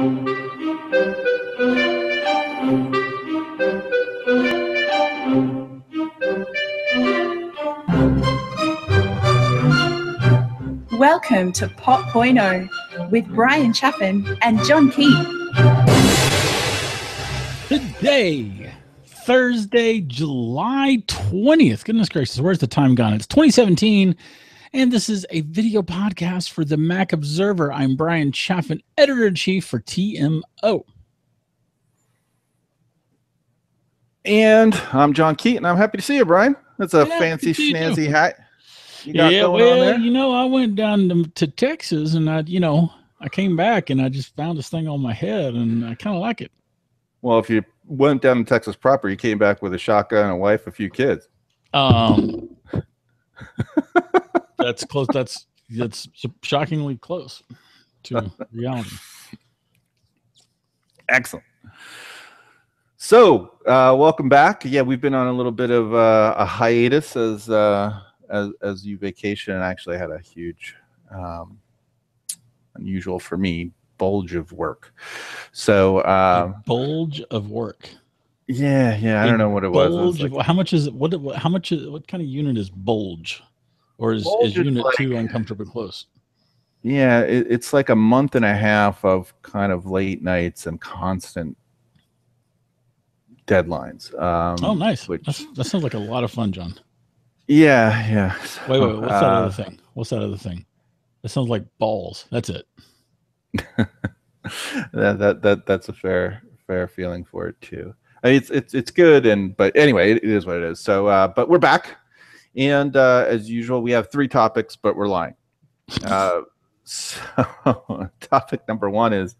Welcome to pop.0 with Brian Chaffin and John Keith. Today, Thursday, July 20th. Goodness gracious, where's the time gone? It's 2017, and this is a video podcast for the Mac Observer. I'm Brian Chaffin, editor-in-chief for TMO. And I'm John Keaton. I'm happy to see you, Brian. That's a fancy schnazzy hat you got going on there. You know, I went down to Texas, and I came back, and I just found this thing on my head, and I kind of like it. Well, if you went down to Texas proper, you came back with a shotgun, a wife, a few kids. That's close. That's shockingly close to reality. Excellent. So, welcome back. Yeah, we've been on a little bit of a hiatus as you vacation, and actually had a huge, unusual for me, bulge of work. So, bulge of work. Yeah. I don't know what it was. Like, how much is it? What kind of unit is bulge? Or is unit like, 2 uncomfortably close? Yeah, it's like a month and a half of kind of late nights and constant deadlines. Oh, nice. That sounds like a lot of fun, John. Yeah. Wait, what's that other thing? What's that other thing? That sounds like balls. That's it. That's a fair feeling for it too. I mean, it's good, but anyway, it is what it is. So, but we're back. And as usual, we have 3 topics, but we're lying. So topic number 1 is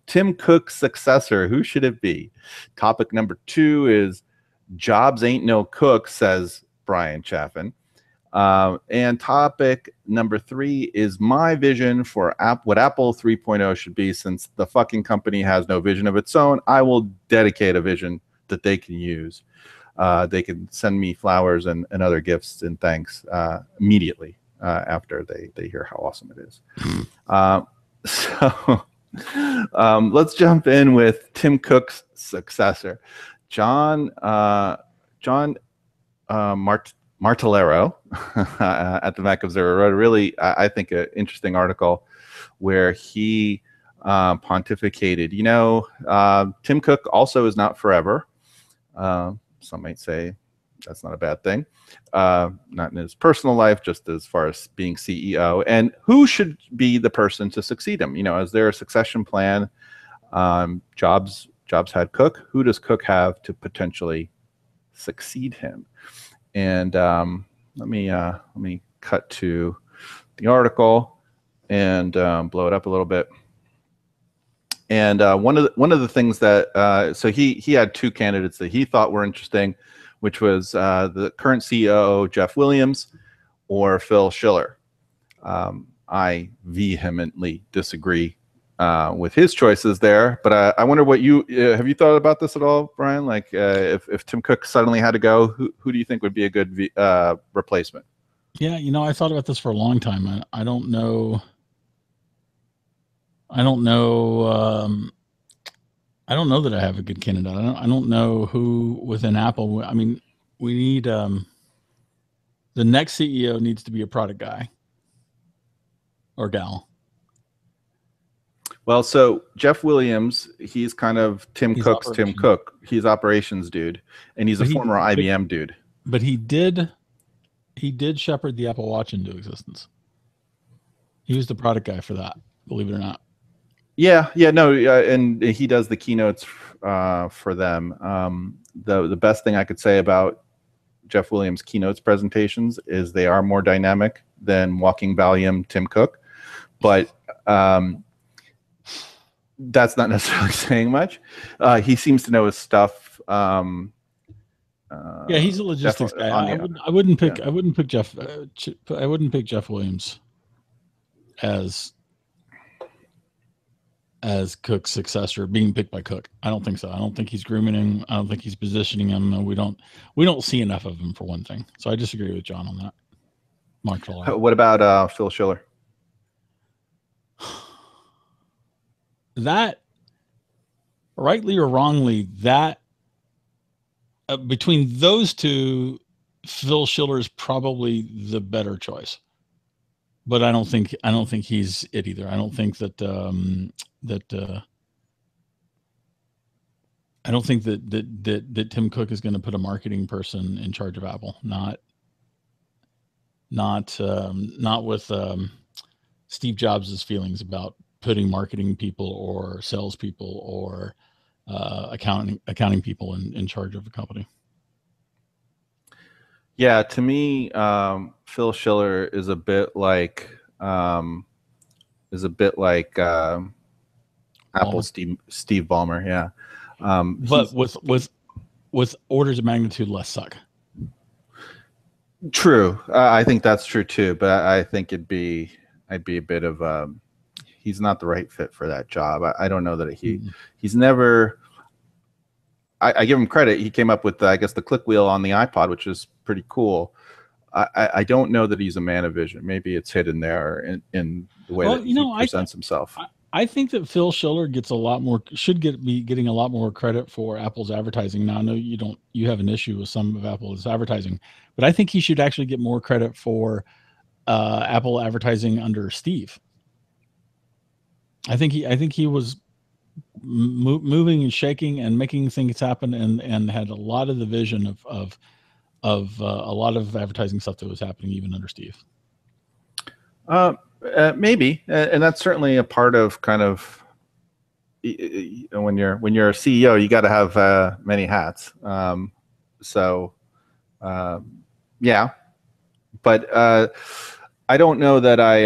Tim Cook's successor. Who should it be? Topic number 2 is Jobs ain't no cook, says Brian Chaffin. And topic number 3 is my vision for what Apple 3.0 should be. Since the fucking company has no vision of its own, I will dedicate a vision that they can use. They can send me flowers and other gifts and thanks immediately after they hear how awesome it is. So let's jump in with Tim Cook's successor, John Martellero at the Mac Observer wrote a really, I think, an interesting article where he pontificated. Tim Cook also is not forever. Some might say that's not a bad thing. Not in his personal life, just as far as being CEO. And who should be the person to succeed him? Is there a succession plan? Jobs had Cook. Who does Cook have to potentially succeed him? And let me cut to the article and blow it up a little bit. And one of the things that so he had 2 candidates that he thought were interesting, which was the current CEO Jeff Williams or Phil Schiller. I vehemently disagree with his choices there, but I wonder what have you thought about this at all, Brian? Like if Tim Cook suddenly had to go, who do you think would be a good replacement? Yeah, I thought about this for a long time. I don't know. I don't know that I have a good candidate. I don't know who within Apple. I mean, we need the next CEO needs to be a product guy or gal. Well, so Jeff Williams, he's kind of Tim Cook's Tim Cook. He's operations dude, and he's a former IBM dude. But he did shepherd the Apple Watch into existence. He was the product guy for that, believe it or not. And he does the keynotes for them. The best thing I could say about Jeff Williams' keynotes presentations is they are more dynamic than walking Valium Tim Cook, but that's not necessarily saying much. He seems to know his stuff. He's a logistics guy. I wouldn't pick Jeff Williams as Cook's successor, being picked by Cook. I don't think so. I don't think he's grooming him. I don't think he's positioning him. We don't see enough of him, for one thing. So I disagree with John on that. Mark Trelaw. What about Phil Schiller? That rightly or wrongly, that between those two, Phil Schiller is probably the better choice. But I don't think he's it either. I don't think that I don't think that Tim Cook is going to put a marketing person in charge of Apple. Not with Steve Jobs' feelings about putting marketing people or salespeople or accounting people in charge of a company. Yeah, to me, Phil Schiller is a bit like Apple Steve Ballmer. Yeah, but with orders of magnitude less suck. True, I think that's true too. But I think I'd be a bit of he's not the right fit for that job. I don't know that he's never. I give him credit. He came up with, I guess, the click wheel on the iPod, which is pretty cool. I don't know that he's a man of vision. Maybe it's hidden there in the way that he presents himself. I think that Phil Schiller gets a lot more, be getting a lot more credit for Apple's advertising. Now, I know you have an issue with some of Apple's advertising, but I think he should actually get more credit for Apple advertising under Steve. I think he was moving and shaking and making things happen, and had a lot of the vision of a lot of advertising stuff that was happening even under Steve. Maybe, and that's certainly a part of kind of when you're a CEO, you got to have many hats. Yeah, but I don't know that I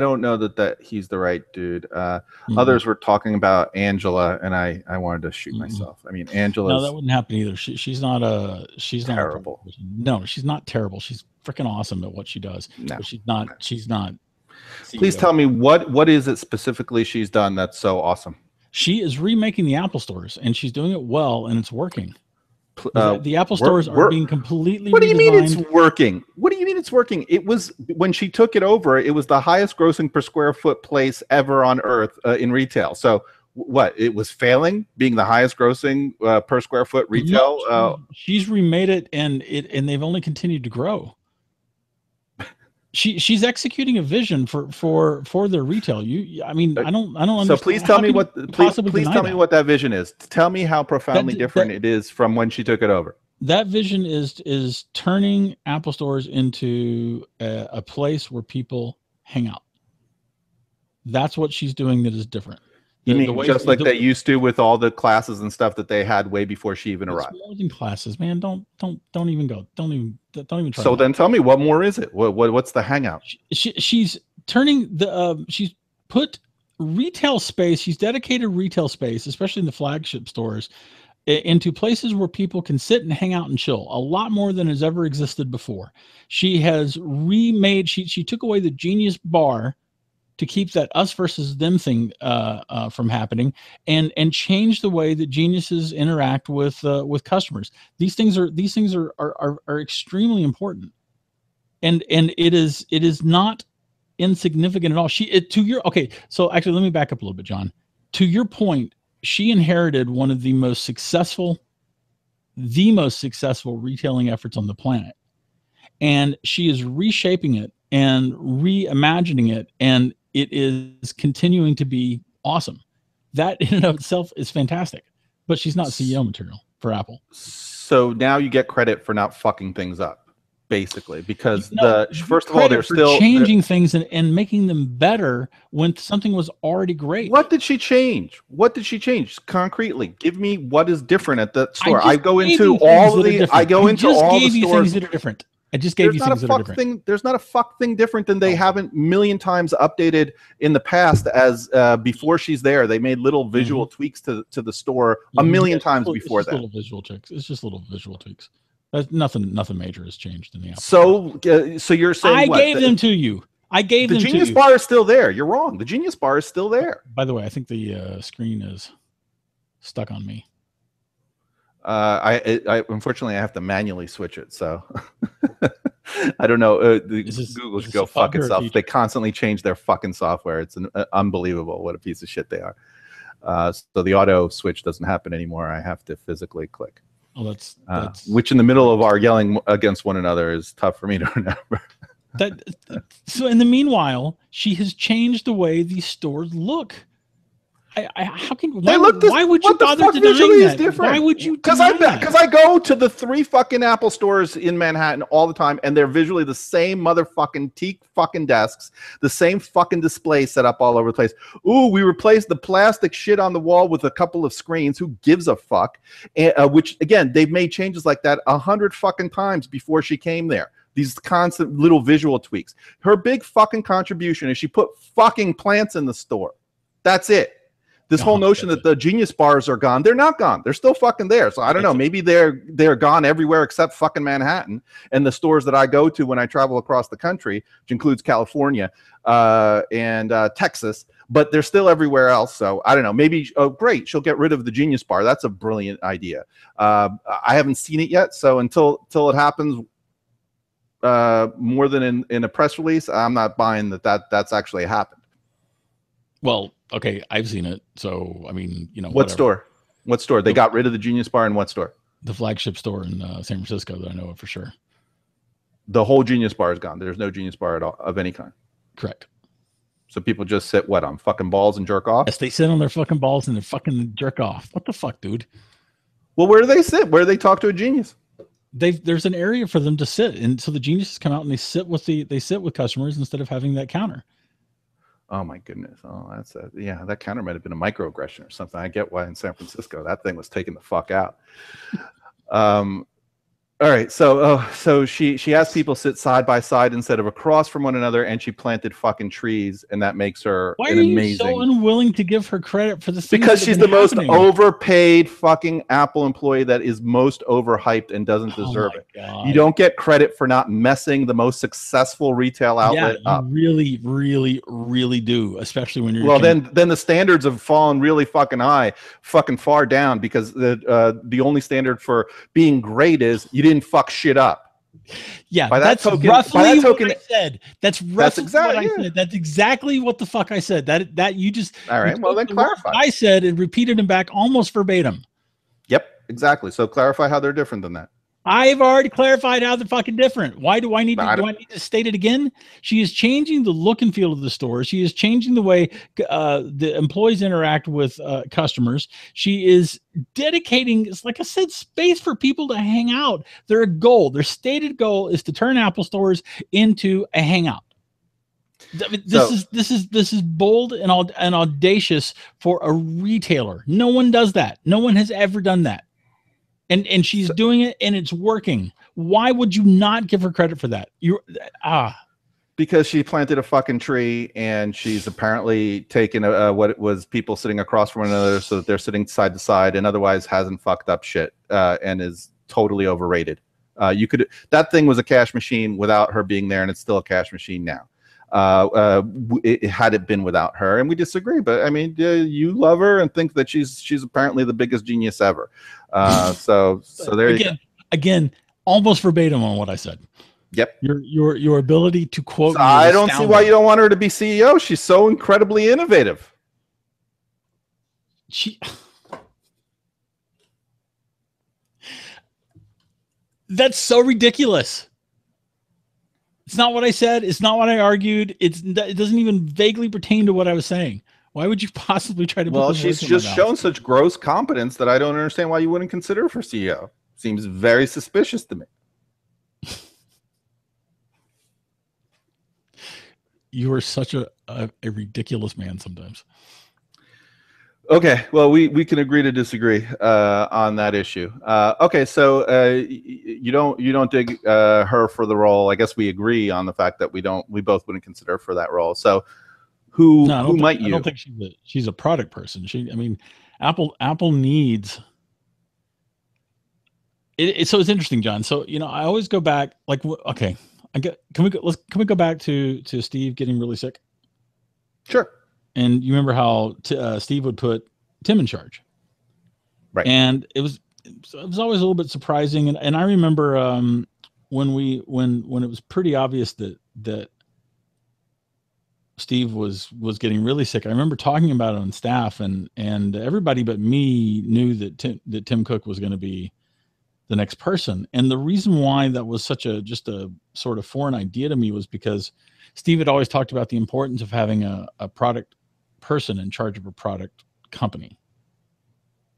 don't know that he's the right dude. Others were talking about Angela, and I wanted to shoot myself. I mean, Angela. No, that wouldn't happen either. She's not terrible. No, she's not terrible. She's freaking awesome at what she does. No, but she's not. CEO. Please tell me what is it specifically she's done that's so awesome? She is remaking the Apple stores, and she's doing it well, and it's working. The Apple stores are being completely. What do you mean it's working? What do you mean it's working? It was, when she took it over, it was the highest grossing per square foot place ever on earth in retail. So what? It was failing being the highest grossing per square foot retail. No, she's remade it, and they've only continued to grow. She's executing a vision for their retail. I don't understand. So please tell me please tell me what that vision is. Tell me how profoundly different it is from when she took it over. That vision is turning Apple stores into a place where people hang out. That's what she's doing that is different. You mean just like they used to with all the classes and stuff that they had way before she even arrived? More than classes, man. Don't even go. Don't even try. So then tell me, what more is it? What's the hangout? She's turning she's put retail space. She's dedicated retail space, especially in the flagship stores, into places where people can sit and hang out and chill. A lot more than has ever existed before. She has remade. She took away the Genius bar to keep that us versus them thing from happening, and change the way that geniuses interact with customers. These things are extremely important, and it is not insignificant at all. So actually, let me back up a little bit, John. To your point, she inherited one of the most successful retailing efforts on the planet, and she is reshaping it and reimagining it, and it is continuing to be awesome. That in and of itself is fantastic, but she's not CEO material for Apple. So now you get credit for not fucking things up, basically, because first of all, they're still changing things and making them better when something was already great. What did she change? What did she change concretely? Give me what is different at the store. I go into all the stores that are different. I just gave you things that are different. There's not a fuck thing different than they haven't million times updated in the past. As before she's there, they made little visual tweaks to the store a million times before that. Little visual tweaks. It's just little visual tweaks. Nothing major has changed in the Apple. So you're saying I gave them to you. I gave them to you. The Genius bar is still there. You're wrong. The Genius bar is still there. By the way, I think the screen is stuck on me. I unfortunately I have to manually switch it, so I don't know. Google should go fuck itself. They constantly change their fucking software. It's unbelievable what a piece of shit they are. So the auto switch doesn't happen anymore. I have to physically click. Oh, that's which in the middle of our yelling against one another is tough for me to remember. So in the meanwhile, she has changed the way these stores look. Why would you bother denying that? Why would you? Because I go to the 3 fucking Apple stores in Manhattan all the time, and they're visually the same motherfucking teak fucking desks, the same fucking display set up all over the place. Ooh, we replaced the plastic shit on the wall with a couple of screens. Who gives a fuck? Which again, they've made changes like that 100 fucking times before she came there. These constant little visual tweaks. Her big fucking contribution is she put fucking plants in the store. That's it. This whole notion that the Genius bars are gone, they're not gone. They're still fucking there. So I don't know. Maybe they're gone everywhere except fucking Manhattan and the stores that I go to when I travel across the country, which includes California and Texas. But they're still everywhere else. So I don't know. Maybe, oh, great, she'll get rid of the Genius bar. That's a brilliant idea. I haven't seen it yet. So until it happens more than in a press release, I'm not buying that's actually happened. Well, okay, I've seen it. So, I mean, you know, what store? What store? They got rid of the Genius bar in what store? The flagship store in San Francisco that I know of for sure. The whole Genius bar is gone. There's no Genius bar at all of any kind. Correct. So people just sit on fucking balls and jerk off? Yes, they sit on their fucking balls and they fucking jerk off. What the fuck, dude? Well, where do they sit? Where do they talk to a genius? There's an area for them to sit, and so the geniuses come out and they sit with customers instead of having that counter. Oh my goodness! Oh, that counter might have been a microaggression or something. I get why in San Francisco that thing was taken the fuck out. All right, so she has people sit side by side instead of across from one another, and she planted fucking trees, and that makes her Why are you so unwilling to give her credit for the things because she's the most overpaid fucking Apple employee that is most overhyped and doesn't deserve it. God. You don't get credit for not messing the most successful retail outlet up. You really do, especially when you're then the standards have fallen really fucking far down, because the only standard for being great is you didn't fuck shit up. Yeah, that's roughly what I said. That's roughly what I said. That's exactly what the fuck I said. That you just all right. Well, then clarify. I said and repeated them back almost verbatim. Yep, exactly. So clarify how they're different than that. I've already clarified how they're fucking different. Why do I need to state it again? She is changing the look and feel of the store. She is changing the way the employees interact with customers. She is dedicating, like I said, space for people to hang out. Their stated goal is to turn Apple stores into a hangout. This is bold and audacious for a retailer. No one does that. No one has ever done that. And she's doing it, and it's working. Why would you not give her credit for that? Because she planted a fucking tree, and she's apparently taken what it was people sitting across from one another, so that they're sitting side to side, and otherwise hasn't fucked up shit and is totally overrated. That thing was a cash machine without her being there, and it's still a cash machine now. Had it been without her, and we disagree, but I mean, you love her and think that she's apparently the biggest genius ever. So there you go. Again, almost verbatim on what I said. Yep. Your ability to quote. So I don't see why you don't want her to be CEO. She's so incredibly innovative. That's so ridiculous. It's not what I said. It's not what I argued. It doesn't even vaguely pertain to what I was saying. Why would you possibly try to? Well, she's just shown such gross competence that I don't understand why you wouldn't consider her for CEO. Seems very suspicious to me. You are such a ridiculous man sometimes. Okay, well, we can agree to disagree on that issue. Okay, so you don't dig her for the role. I guess we agree on the fact that we both wouldn't consider her for that role. So who might you? I don't think she's a product person. Apple needs it. So it's interesting, John. So I always go back okay. Can we go back to Steve getting really sick? Sure. And you remember how Steve would put Tim in charge, right? And it was always a little bit surprising. And I remember when it was pretty obvious that Steve was getting really sick. I remember talking about it on staff, and everybody but me knew that Tim Cook was going to be the next person. And the reason why that was such a just a sort of foreign idea to me was because Steve had always talked about the importance of having a product person in charge of a product company.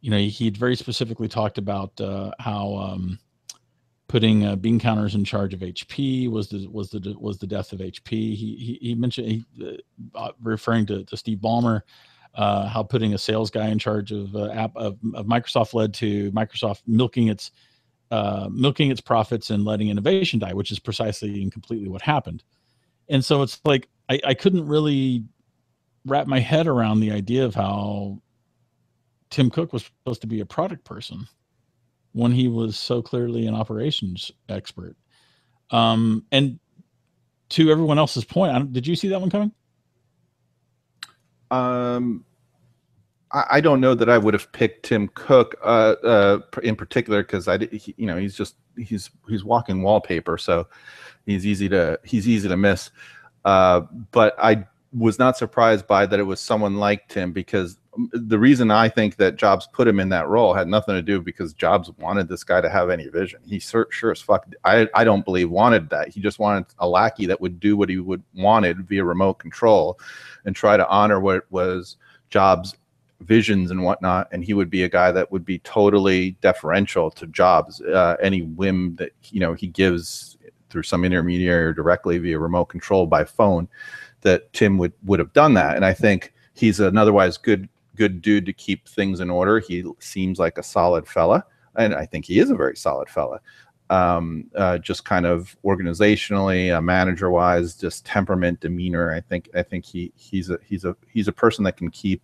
You know, he'd very specifically talked about how putting bean counters in charge of HP was the death of HP. He mentioned referring to Steve Ballmer, how putting a sales guy in charge of Microsoft led to Microsoft milking its profits and letting innovation die, which is precisely and completely what happened. And so it's like I couldn't really wrap my head around the idea of how Tim Cook was supposed to be a product person when he was so clearly an operations expert. And to everyone else's point, did you see that one coming? I don't know that I would have picked Tim Cook in particular, because he's walking wallpaper, so he's easy to miss. But I was not surprised by that it was someone like Tim, because the reason I think that Jobs put him in that role had nothing to do because Jobs wanted this guy to have any vision. He sure as fuck, I don't believe, wanted that. He just wanted a lackey that would do what he wanted via remote control and try to honor what was Jobs' visions and whatnot, and he would be a guy that would be totally deferential to Jobs. Any whim that he gives through some intermediary or directly via remote control by phone, that Tim would have done that. And I think he's an otherwise good dude to keep things in order. He seems like a solid fella, and I think he is a very solid fella. Just kind of organizationally, manager wise, just temperament, demeanor. I think he's a person that can keep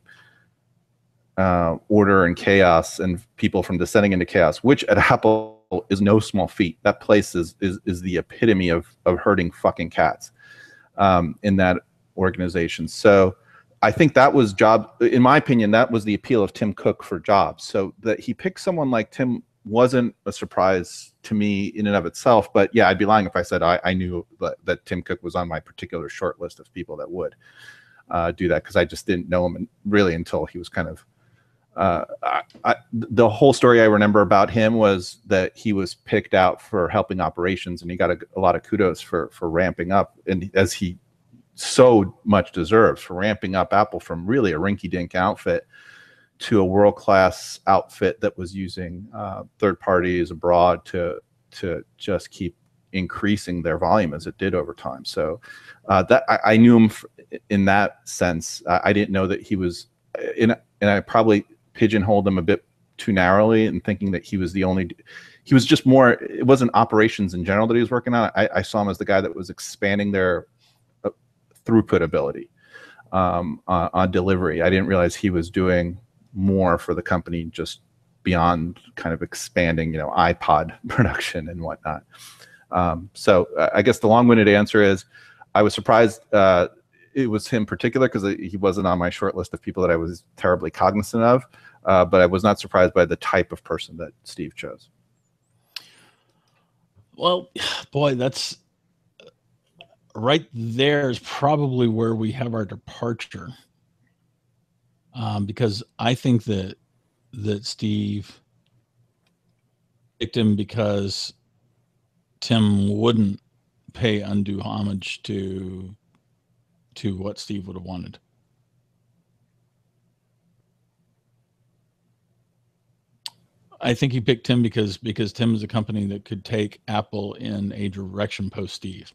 order and chaos and people from descending into chaos, which at Apple is no small feat. That place is the epitome of herding fucking cats in that organization. So I think that was in my opinion, that was the appeal of Tim Cook for Jobs. So that he picked someone like Tim wasn't a surprise to me in and of itself. But yeah, I'd be lying if I said I knew that Tim Cook was on my particular short list of people that would do that, because I just didn't know him really until he was kind of the whole story I remember about him was that he was picked out for helping operations, and he got a lot of kudos for ramping up, and as he so much deserves, for ramping up Apple from really a rinky-dink outfit to a world-class outfit that was using third parties abroad to just keep increasing their volume as it did over time. So that I knew him in that sense. I didn't know that he was and I probably pigeonholed him a bit too narrowly in thinking that he was he was just more, it wasn't operations in general that he was working on. I saw him as the guy that was expanding their throughput ability on delivery. I didn't realize he was doing more for the company just beyond kind of expanding, iPod production and whatnot. So I guess the long-winded answer is I was surprised it was him in particular, because he wasn't on my short list of people that I was terribly cognizant of, but I was not surprised by the type of person that Steve chose. Well, boy, that's right there is probably where we have our departure, because I think that Steve picked him because Tim wouldn't pay undue homage to what Steve would have wanted. I think he picked Tim because Tim is a company that could take Apple in a direction post Steve.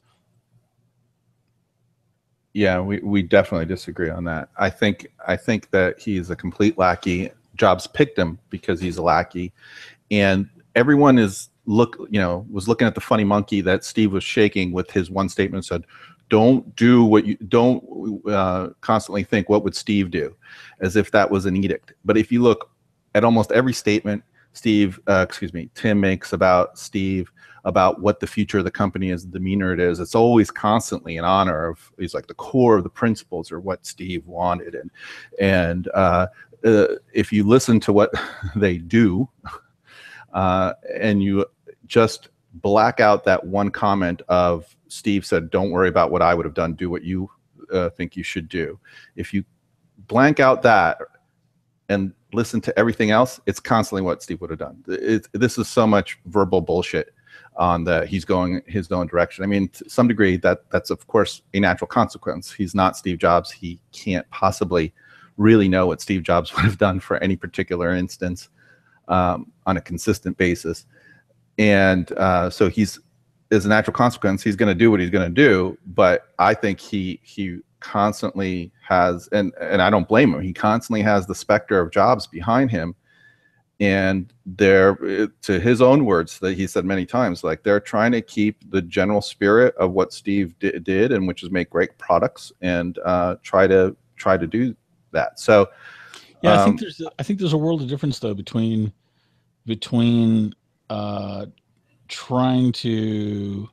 Yeah, we definitely disagree on that. I think that he's a complete lackey. Jobs picked him because he's a lackey, and everyone was looking at the funny monkey that Steve was shaking with his one statement and said, don't constantly think, what would Steve do? As if that was an edict. But if you look at almost every statement Tim makes about Steve, about what the future of the company is, the demeanor it is, it's always constantly in honor of, he's like the core of the principles or what Steve wanted. And if you listen to what they do and you just black out that one comment of Steve said, don't worry about what I would have done, do what you think you should do. If you blank out that and listen to everything else, it's constantly what Steve would have done. This is so much verbal bullshit on that he's going his own direction. I mean, to some degree, that's of course a natural consequence. He's not Steve Jobs. He can't possibly really know what Steve Jobs would have done for any particular instance on a consistent basis. And so he's, as a natural consequence, he's going to do what he's going to do. But I think he constantly has, and I don't blame him, he constantly has the specter of Jobs behind him. And they're, to his own words that he said many times, like they're trying to keep the general spirit of what Steve did, and which is make great products and try to do that. So yeah, I think there's a world of difference though between trying to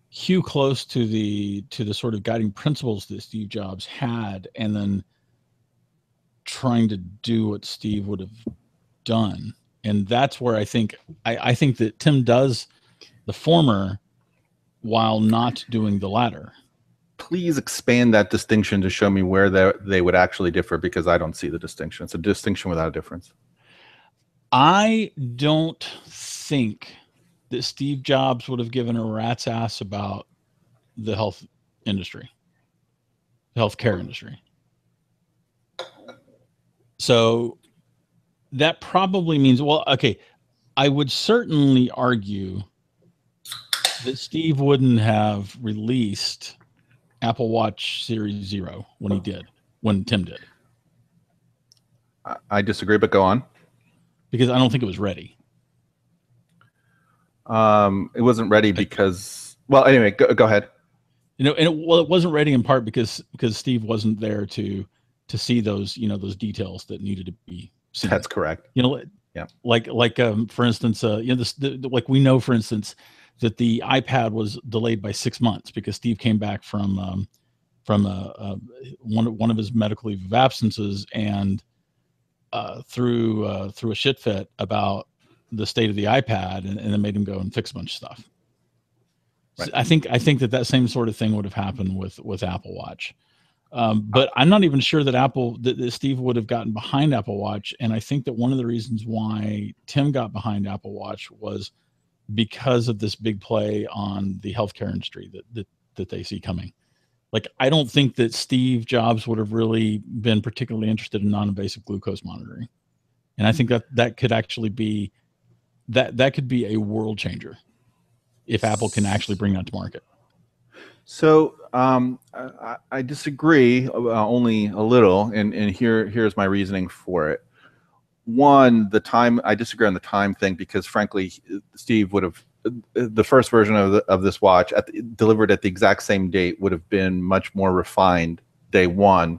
hew close to the sort of guiding principles that Steve Jobs had, and then trying to do what Steve would have done. And that's where I think that Tim does the former while not doing the latter. Please expand that distinction to show me where they would actually differ, because I don't see the distinction. It's a distinction without a difference. I don't think that Steve Jobs would have given a rat's ass about the health industry, the healthcare industry. So that probably means, well, okay, I would certainly argue that Steve wouldn't have released Apple Watch Series 0 when Tim did. I disagree, but go on. Because I don't think it was ready. It wasn't ready because, well, anyway, go ahead. You know, and it wasn't ready in part because Steve wasn't there to see those, you know, those details that needed to be seen. That's correct. You know, yeah. Like for instance, you know, like we know, for instance, that the iPad was delayed by 6 months because Steve came back from one of his medical leave of absences and threw a shit fit about the state of the iPad, and then made him go and fix a bunch of stuff. Right. So I think that same sort of thing would have happened with Apple Watch. But I'm not even sure that Steve would have gotten behind Apple Watch. And I think that one of the reasons why Tim got behind Apple Watch was because of this big play on the healthcare industry that they see coming. Like, I don't think that Steve Jobs would have really been particularly interested in non-invasive glucose monitoring. And I think that could actually be, that could be a world changer if Apple can actually bring that to market. So I disagree only a little, and here's my reasoning for it. One, I disagree on the time thing, because frankly, Steve would have, the first version of this watch delivered at the exact same date would have been much more refined day one,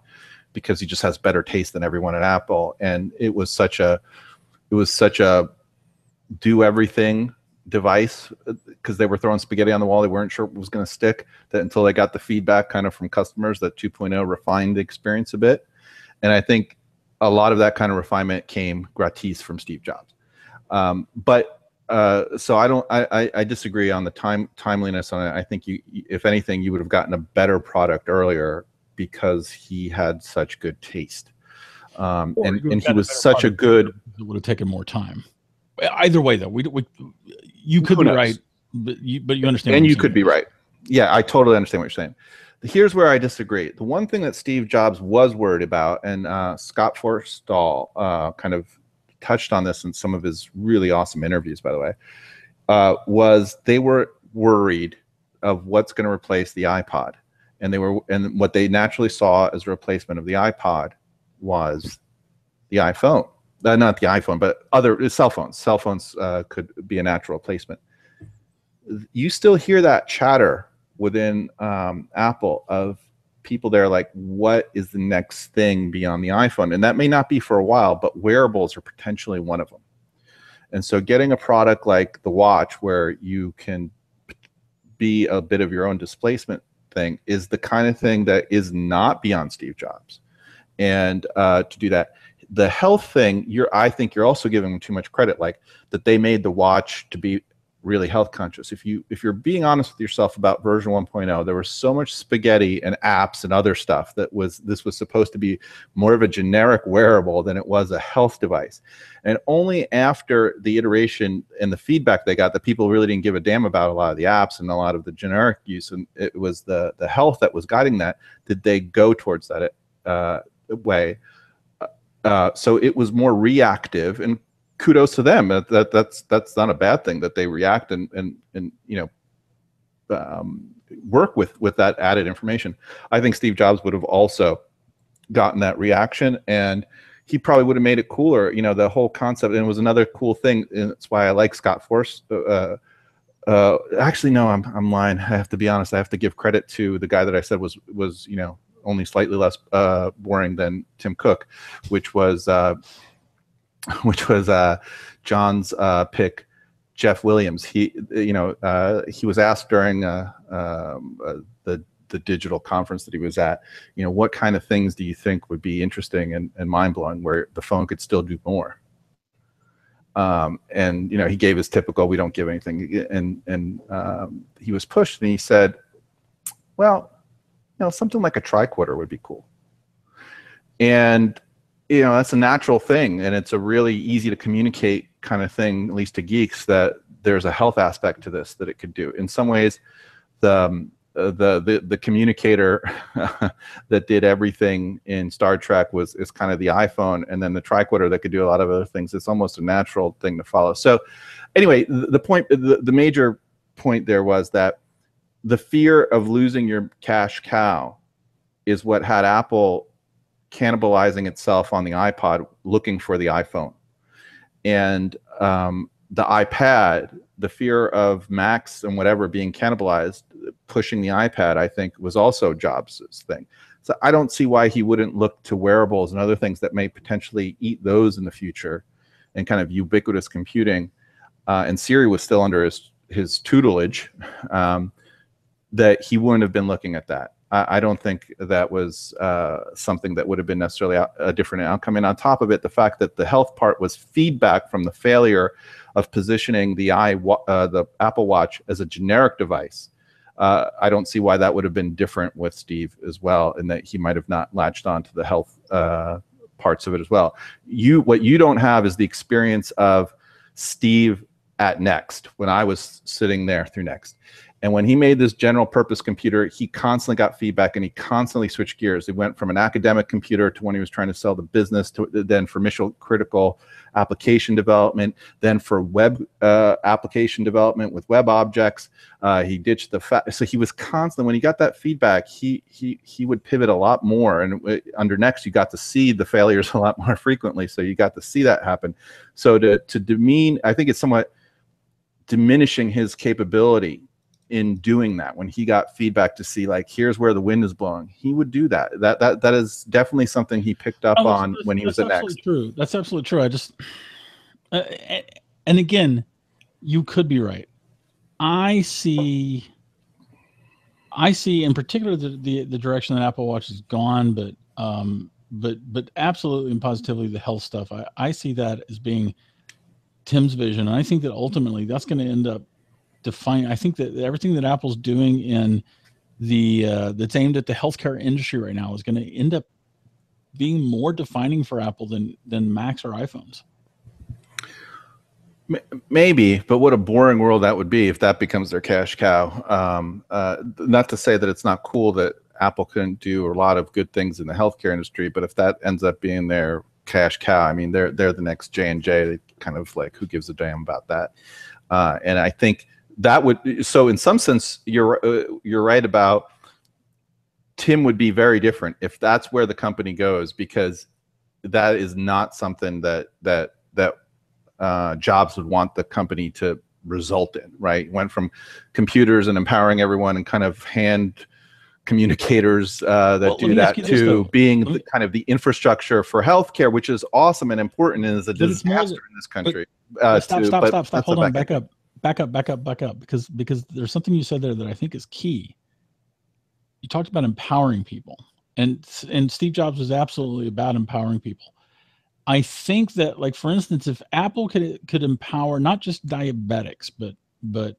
because he just has better taste than everyone at Apple. And it was such a do everything device, because they were throwing spaghetti on the wall. They weren't sure it was going to stick, that until they got the feedback kind of from customers, that 2.0 refined the experience a bit. And I think a lot of that kind of refinement came gratis from Steve Jobs. So I disagree on the timeliness on it. I think if anything, you would have gotten a better product earlier because he had such good taste. And he was such a good, it would have taken more time. Either way though, you could be right, but you understand. And you could be right. Yeah, I totally understand what you're saying. Here's where I disagree. The one thing that Steve Jobs was worried about, and Scott Forstall kind of touched on this in some of his really awesome interviews, by the way, was they were worried of what's going to replace the iPod. And what they naturally saw as a replacement of the iPod was the iPhone. Not the iPhone, but other cell phones. Cell phones could be a natural replacement. You still hear that chatter within Apple of people there like, what is the next thing beyond the iPhone? And that may not be for a while, but wearables are potentially one of them. And so getting a product like the watch, where you can be a bit of your own displacement thing, is the kind of thing that is not beyond Steve Jobs. And to do that, the health thing, I think you're also giving them too much credit, like that they made the watch to be really health conscious. If you're being honest with yourself about version 1.0, there was so much spaghetti and apps and other stuff that this was supposed to be more of a generic wearable than it was a health device. And only after the iteration and the feedback they got, that people really didn't give a damn about a lot of the apps and a lot of the generic use, and it was the health that was guiding that, did they go towards that way. So it was more reactive, and kudos to them. That's not a bad thing that they react and work with that added information. I think Steve Jobs would have also gotten that reaction, and he probably would have made it cooler. The whole concept, and it was another cool thing, and that's why I like Scott Force. Actually, no, I'm lying. I have to be honest. I have to give credit to the guy that I said was only slightly less boring than Tim Cook, which was John's pick, Jeff Williams. He was asked during the digital conference that he was at, what kind of things do you think would be interesting and mind-blowing where the phone could still do more? And he gave his typical, we don't give anything, and he was pushed, and he said, well, something like a tricorder would be cool. And that's a natural thing, and it's a really easy to communicate kind of thing, at least to geeks, that there's a health aspect to this that it could do. In some ways, the communicator that did everything in Star Trek is kind of the iPhone, and then the tricorder that could do a lot of other things. It's almost a natural thing to follow. So anyway, the major point there was that the fear of losing your cash cow is what had Apple cannibalizing itself on the iPod, looking for the iPhone. And the iPad, the fear of Macs and whatever being cannibalized, pushing the iPad, I think, was also Jobs' thing. So I don't see why he wouldn't look to wearables and other things that may potentially eat those in the future, and kind of ubiquitous computing. And Siri was still under his tutelage, that he wouldn't have been looking at that. I don't think that was something that would have been necessarily a different outcome. And on top of it, the fact that the health part was feedback from the failure of positioning the Apple Watch as a generic device. I don't see why that would have been different with Steve as well, and that he might have not latched on to the health parts of it as well. What you don't have is the experience of Steve at Next, when I was sitting there through Next. And when he made this general purpose computer, he constantly got feedback, and he constantly switched gears. He went from an academic computer to when he was trying to sell the business, to then for mission critical application development, then for web application development with web objects. He ditched so he was constantly, when he got that feedback, he would pivot a lot more. And under Next, you got to see the failures a lot more frequently. So you got to see that happen. So to demean, I think it's somewhat diminishing his capability in doing that. When he got feedback to see, like, here's where the wind is blowing, he would do that. That is definitely something he picked up on when he was at Next. True. That's absolutely true. I just and again, you could be right. I see in particular the direction that Apple Watch has gone, but absolutely and positively the health stuff. I see that as being Tim's vision, and I think that ultimately that's going to end up I think that everything that Apple's doing in that's aimed at the healthcare industry right now is going to end up being more defining for Apple than Macs or iPhones. Maybe, but what a boring world that would be if that becomes their cash cow. Not to say that it's not cool that Apple couldn't do a lot of good things in the healthcare industry, but if that ends up being their cash cow, I mean, they're the next J&J. They kind of like, who gives a damn about that? And I think that would, so in some sense, you're right about Tim would be very different if that's where the company goes, because that is not something that Jobs would want the company to result in, right? Went from computers and empowering everyone and kind of hand communicators do that to being kind of the infrastructure for healthcare, which is awesome and important and is a disaster in this country. Stop. Hold on, back up, because there's something you said there that I think is key. You talked about empowering people, and Steve Jobs was absolutely about empowering people. I think that, like, for instance, if Apple could empower not just diabetics, but but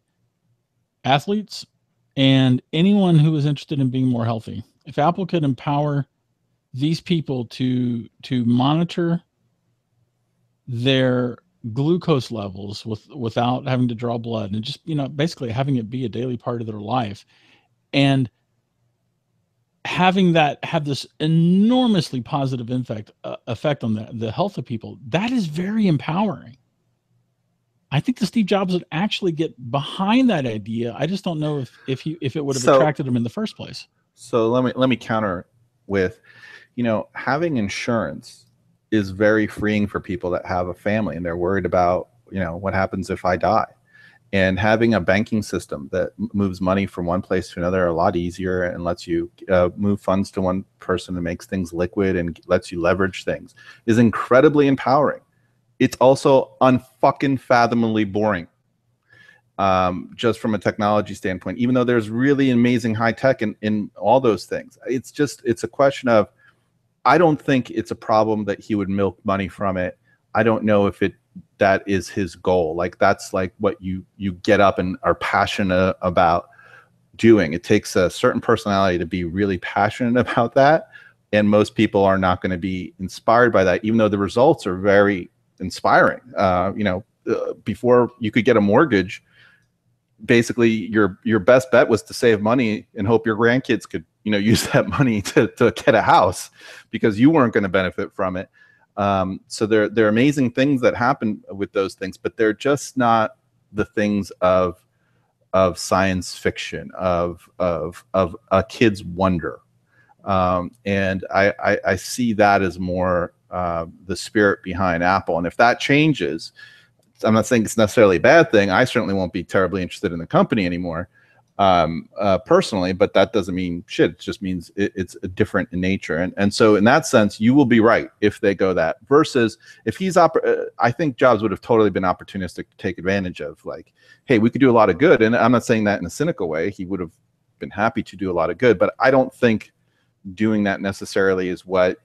athletes and anyone who is interested in being more healthy. If Apple could empower these people to monitor their glucose levels without having to draw blood, and just, basically having it be a daily part of their life, and having that have this enormously positive effect on the health of people, that is very empowering. I think that Steve Jobs would actually get behind that idea. I just don't know if it would have attracted him in the first place. So let me counter with, having insurance is very freeing for people that have a family and they're worried about, what happens if I die. And having a banking system that moves money from one place to another a lot easier and lets you move funds to one person and makes things liquid and lets you leverage things is incredibly empowering. It's also unfucking fathomably boring, just from a technology standpoint, even though there's really amazing high tech in all those things. It's a question of, I don't think it's a problem that he would milk money from it. I don't know if that is his goal. Like, that's like what you get up and are passionate about doing. It takes a certain personality to be really passionate about that. And most people are not going to be inspired by that, even though the results are very inspiring. Before you could get a mortgage, basically your best bet was to save money and hope your grandkids could, use that money to get a house, because you weren't going to benefit from it. So there are amazing things that happen with those things, but they're just not the things of science fiction, of a kid's wonder. And I see that as more the spirit behind Apple. And if that changes, I'm not saying it's necessarily a bad thing. I certainly won't be terribly interested in the company anymore, personally, but that doesn't mean shit. It just means it's different in nature. And so in that sense, you will be right if they go that, versus if he's I think Jobs would have totally been opportunistic to take advantage of, like, hey, we could do a lot of good. And I'm not saying that in a cynical way. He would have been happy to do a lot of good, but I don't think doing that necessarily is what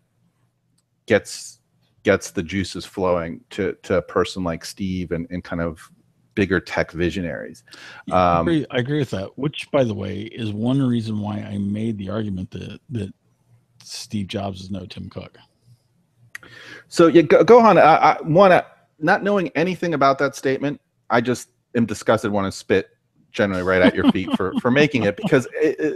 gets the juices flowing to a person like Steve and kind of bigger tech visionaries. I agree with that, which, by the way, is one reason why I made the argument that Steve Jobs is no Tim Cook. So yeah, go on. I want to, not knowing anything about that statement, I just am disgusted, want to spit generally right at your feet for making it, because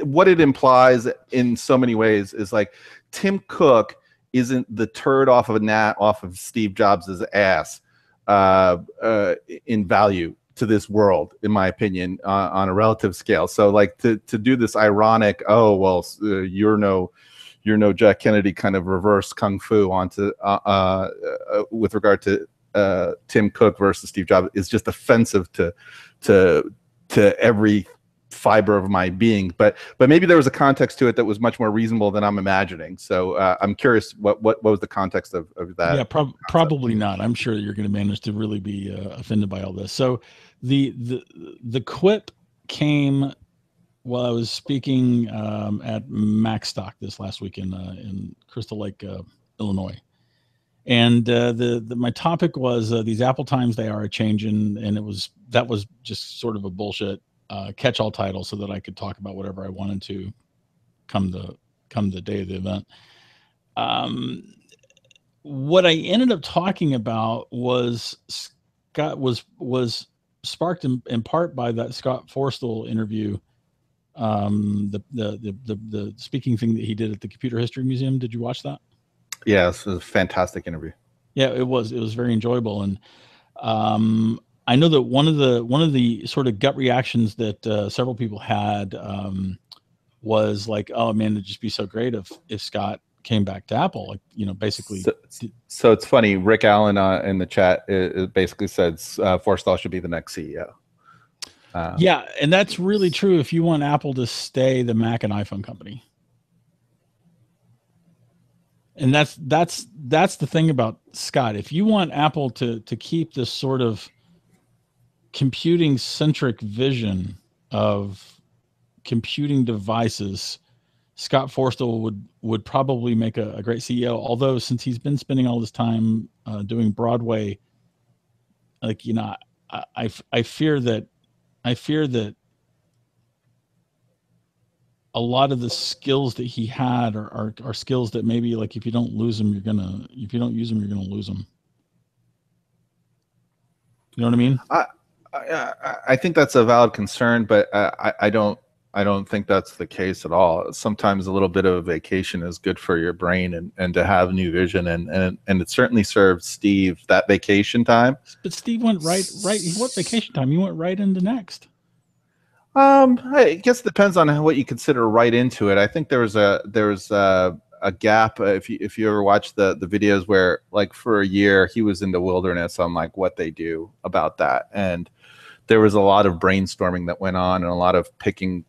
what it implies in so many ways is like Tim Cook isn't the turd off of Steve Jobs' ass in value to this world, in my opinion, on a relative scale. So like to do this ironic, oh well, you're no Jack Kennedy kind of reverse kung fu onto with regard to Tim Cook versus Steve Jobs is just offensive to every fiber of my being, but maybe there was a context to it that was much more reasonable than I'm imagining. So I'm curious, what was the context of that? Yeah, probably not. I'm sure you're going to manage to really be offended by all this. So the quip came while I was speaking at MacStock this last week in Crystal Lake, Illinois. And my topic was these Apple times, they are a changing, and that was just sort of a bullshit catch-all title so that I could talk about whatever I wanted to come the day of the event. What I ended up talking about was sparked in part by that Scott Forstall interview, the speaking thing that he did at the Computer History Museum. Did you watch that? Yes, it was a fantastic interview. Yeah, it was very enjoyable. And I know that one of the sort of gut reactions that several people had was like, oh man, it'd just be so great if Scott came back to Apple, like, basically. So it's funny, Rick Allen in the chat it basically said Forstall should be the next CEO. Yeah, and that's really true if you want Apple to stay the Mac and iPhone company. And that's the thing about Scott. If you want Apple to keep this sort of computing centric vision of computing devices, Scott Forstall would probably make a great CEO. Although since he's been spending all this time doing Broadway, like, I fear that I fear that a lot of the skills that he had are skills that maybe, like, if you don't use them, you're gonna lose them. You know what I mean? I think that's a valid concern, but I don't think that's the case at all. Sometimes a little bit of a vacation is good for your brain and to have new vision, and it certainly served Steve that vacation time. But Steve went right. What vacation time? He went right into next. I guess it depends on what you consider right into it. I think there was a gap. If you ever watch the videos where, like, for a year he was in the wilderness on, like, what they do about that, and there was a lot of brainstorming that went on and a lot of picking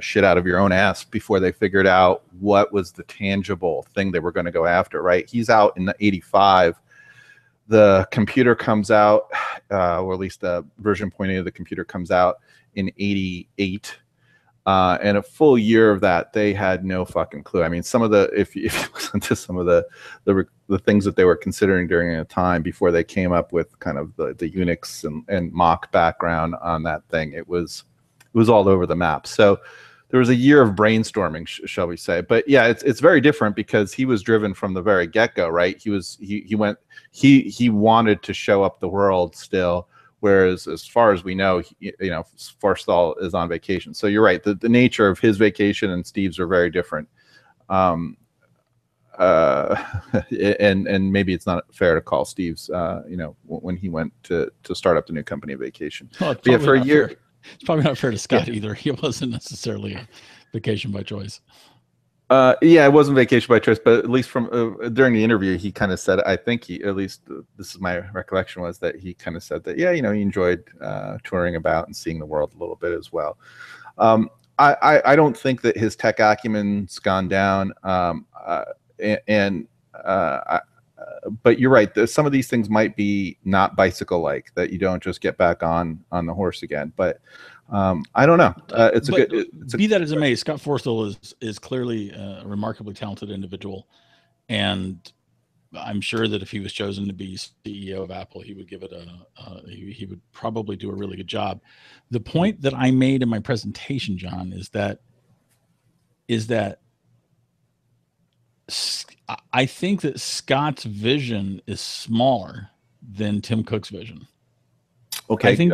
shit out of your own ass before they figured out what was the tangible thing they were going to go after. Right? He's out in the '85. The computer comes out, or at least the version 0.8 of the computer comes out in '88, and a full year of that they had no fucking clue. I mean, some of the if you listen to some of the things that they were considering during a time before they came up with kind of the Unix and mock background on that thing, it was all over the map. So there was a year of brainstorming, shall we say. But yeah, it's very different because he was driven from the very get-go, right? He wanted to show up the world still. Whereas, as far as we know, Forstall is on vacation. So you're right. The nature of his vacation and Steve's are very different. And maybe it's not fair to call Steve's, when he went to start up the new company, vacation. Well, yeah, for a year. Fair. It's probably not fair to Scott either. He wasn't necessarily a vacation by choice. Yeah, it wasn't vacation by choice, but at least from during the interview, he kind of said, I think at least this is my recollection, was that he kind of said that, yeah, he enjoyed touring about and seeing the world a little bit as well. I don't think that his tech acumen's gone down, but you're right. Some of these things might be not bicycle-like, that you don't just get back on the horse again. But I don't know. Be that as it may, Scott Forstall is clearly a remarkably talented individual, and I'm sure that if he was chosen to be CEO of Apple, he would give it he would probably do a really good job. The point that I made in my presentation, John, is that I think that Scott's vision is smaller than Tim Cook's vision. Okay. I think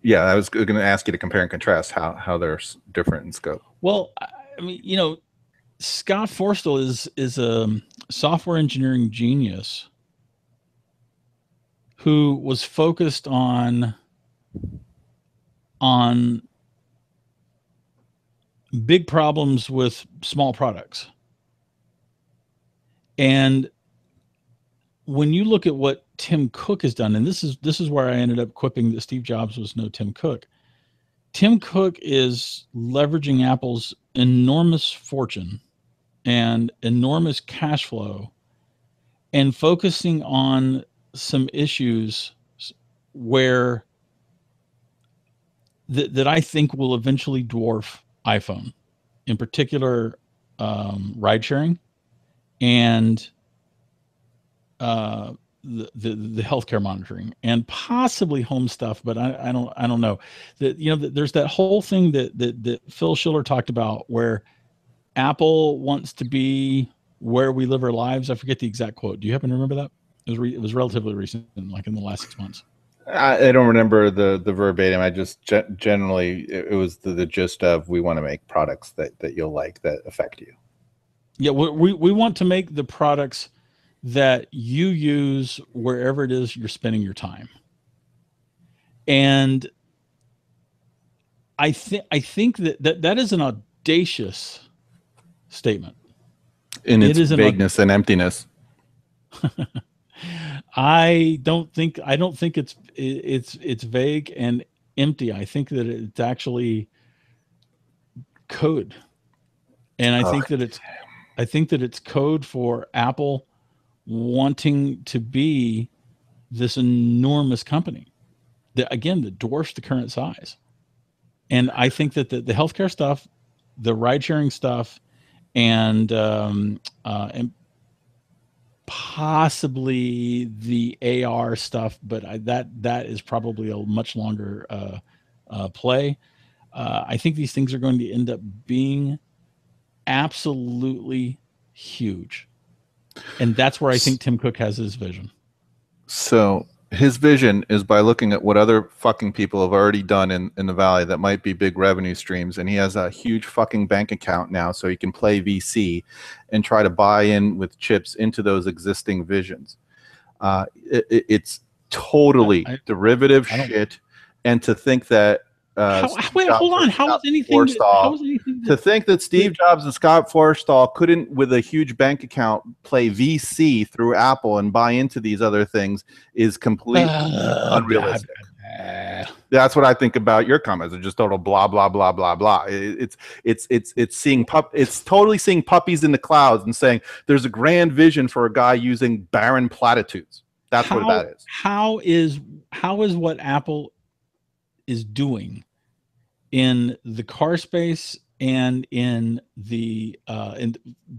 yeah, I was going to ask you to compare and contrast how they're different in scope. Well, I mean, Scott Forstall is a software engineering genius who was focused on big problems with small products. And when you look at what Tim Cook has done, and this is where I ended up quipping that Steve Jobs was no Tim Cook. Tim Cook is leveraging Apple's enormous fortune and enormous cash flow and focusing on some issues where that I think will eventually dwarf iPhone, in particular ride sharing and the healthcare monitoring and possibly home stuff, but I don't know. That there's that whole thing that Phil Schiller talked about where Apple wants to be where we live our lives. I forget the exact quote. Do you happen to remember that? It was relatively recent, like in the last 6 months. I don't remember the verbatim. I just generally it was the gist of, we want to make products that you'll like, that affect you. Yeah, we want to make the products that you use wherever it is you're spending your time. And I think that is an audacious statement in its vagueness and emptiness. I don't think it's vague and empty. I think that it's actually code. And I think that it's code for Apple wanting to be this enormous company that, again, that dwarfs the current size. And I think that the healthcare stuff, the ride sharing stuff, and possibly the AR stuff, but that is probably a much longer play. I think these things are going to end up being absolutely huge, and that's where I think Tim Cook has his vision. So his vision is by looking at what other fucking people have already done in the Valley that might be big revenue streams. And he has a huge fucking bank account now, so he can play VC and try to buy in with chips into those existing visions. It's totally derivative shit. And to think that wait, hold on. How is anything to think that Steve Jobs and Scott Forstall couldn't, with a huge bank account, play VC through Apple and buy into these other things is completely unrealistic. That's what I think about your comments. They're just total blah blah blah blah blah. It's totally seeing puppies in the clouds and saying there's a grand vision for a guy using barren platitudes. That's what that is. How is what Apple is doing in the car space and in the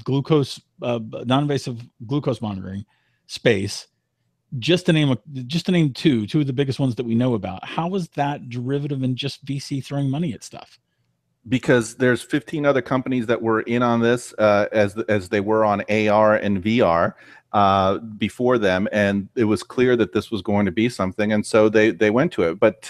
glucose non-invasive glucose monitoring space, just to name two of the biggest ones that we know about? How is that derivative in just VC throwing money at stuff? Because there's 15 other companies that were in on this as they were on AR and VR before them, and it was clear that this was going to be something, and so they went to it. But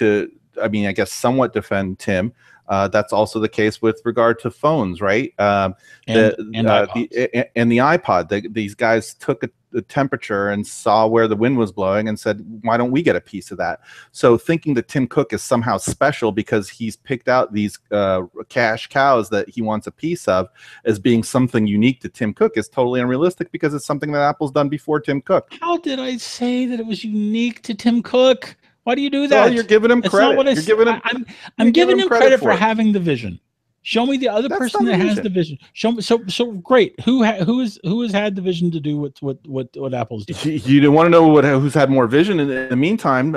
I guess somewhat defend Tim, that's also the case with regard to phones, right? And the iPod. These guys took the temperature and saw where the wind was blowing and said, why don't we get a piece of that? So thinking that Tim Cook is somehow special because he's picked out these cash cows that he wants a piece of as being something unique to Tim Cook is totally unrealistic, because it's something that Apple's done before Tim Cook. How did I say that it was unique to Tim Cook? Why do you do that? Well, you're giving him credit. I'm giving him credit for having the vision. Show me the other person that has the vision. Show me. So great. Who has had the vision to do what Apple's doing? You didn't want to know who's had more vision. In the meantime,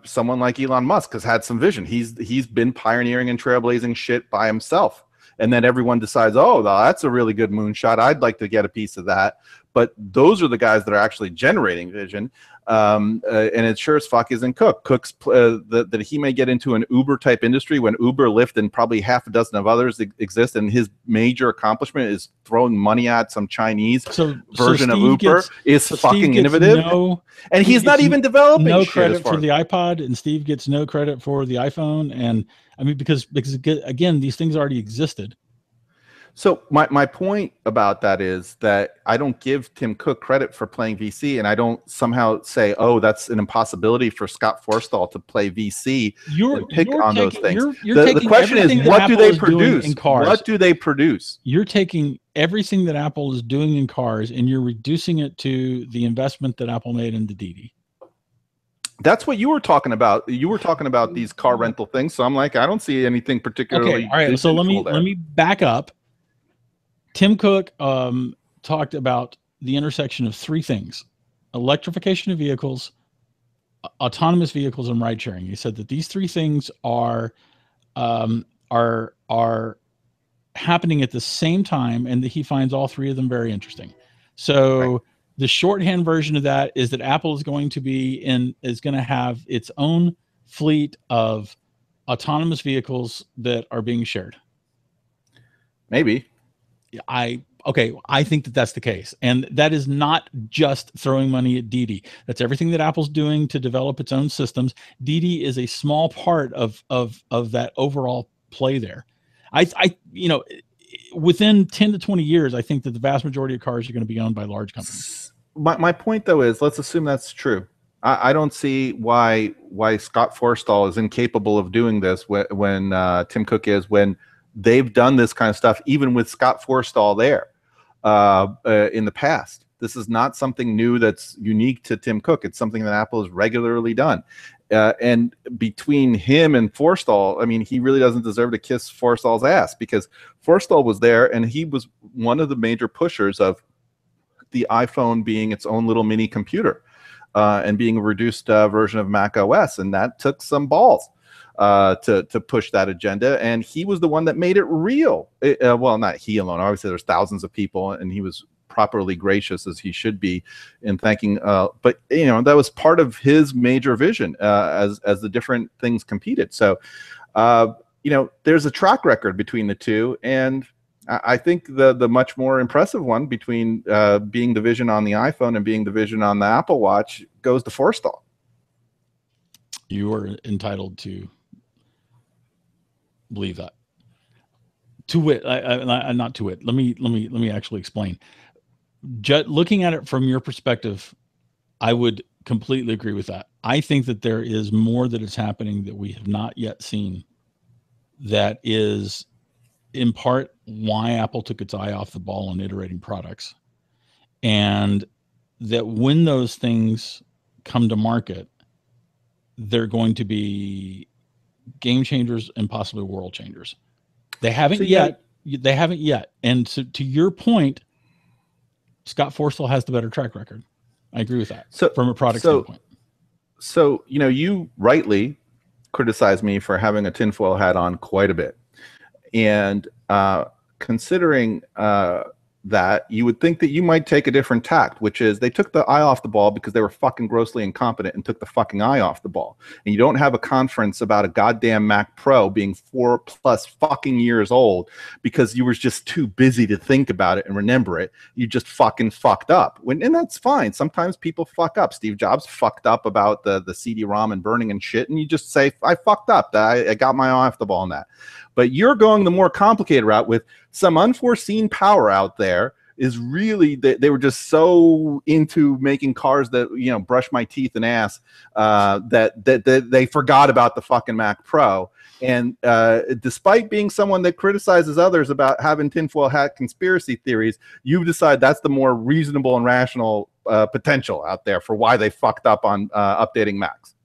someone like Elon Musk has had some vision. He's been pioneering and trailblazing shit by himself. And then everyone decides, oh, that's a really good moonshot. I'd like to get a piece of that. But those are the guys that are actually generating vision. And it sure as fuck isn't Cook. Cook's that he may get into an Uber type industry when Uber, Lyft, and probably half a dozen of others exist, and his major accomplishment is throwing money at some Chinese version of Uber is fucking innovative. And he's not even developing. No credit for the iPod, and Steve gets no credit for the iPhone. And I mean, because again, these things already existed. So my point about that is that I don't give Tim Cook credit for playing VC, and I don't somehow say, oh, that's an impossibility for Scott Forstall to play VC and pick on those things. The question is, what do they produce? What do they produce? You're taking everything that Apple is doing in cars and you're reducing it to the investment that Apple made into Didi. That's what you were talking about. You were talking about these car rental things. So I'm like, I don't see anything particularly. Okay, all right. So let me back up. Tim Cook talked about the intersection of three things: electrification of vehicles, autonomous vehicles, and ride sharing. He said that these three things are happening at the same time, and that he finds all three of them very interesting. So the shorthand version of that is that Apple is going to have its own fleet of autonomous vehicles that are being shared. Maybe. I think that that's the case, and that is not just throwing money at Didi. That's everything that Apple's doing to develop its own systems. Didi is a small part of that overall play there. Within 10 to 20 years, I think that the vast majority of cars are going to be owned by large companies. My point, though, is let's assume that's true. I don't see why Scott Forstall is incapable of doing this when Tim Cook is, when they've done this kind of stuff, even with Scott Forstall there in the past. This is not something new that's unique to Tim Cook. It's something that Apple has regularly done. And between him and Forstall, I mean, he really doesn't deserve to kiss Forstall's ass, because Forstall was there and he was one of the major pushers of the iPhone being its own little mini computer and being a reduced version of Mac OS. And that took some balls to push that agenda, and he was the one that made it real. Well, not he alone. Obviously, there's thousands of people, and he was properly gracious as he should be in thanking. But you know, that was part of his major vision as the different things competed. So you know, there's a track record between the two, and I think the much more impressive one between being the vision on the iPhone and being the vision on the Apple Watch goes to Forstall. You are entitled to believe that. To wit, not to wit. Let me actually explain. Looking at it from your perspective, I would completely agree with that. I think that there is more that is happening that we have not yet seen. That is, in part, why Apple took its eye off the ball on iterating products, and that when those things come to market, they're going to be game changers and possibly world changers. They haven't yet. They haven't yet. And so, to your point, Scott Forstall has the better track record. I agree with that. So, from a product standpoint. So, you know, you rightly criticize me for having a tinfoil hat on quite a bit. And considering that, you would think that you might take a different tact, which is they took the eye off the ball because they were fucking grossly incompetent and took the fucking eye off the ball. And you don't have a conference about a goddamn Mac Pro being 4+ fucking years old because you were just too busy to think about it and remember it. You just fucking fucked up. And that's fine. Sometimes people fuck up. Steve Jobs fucked up about the CD-ROM and burning and shit, and you just say, I fucked up. I got my eye off the ball on that. But you're going the more complicated route with some unforeseen power out there. Is really they were just so into making cars that, you know, brush my teeth and ass that they forgot about the fucking Mac Pro. And despite being someone that criticizes others about having tinfoil hat conspiracy theories, you decide that's the more reasonable and rational potential out there for why they fucked up on updating Macs.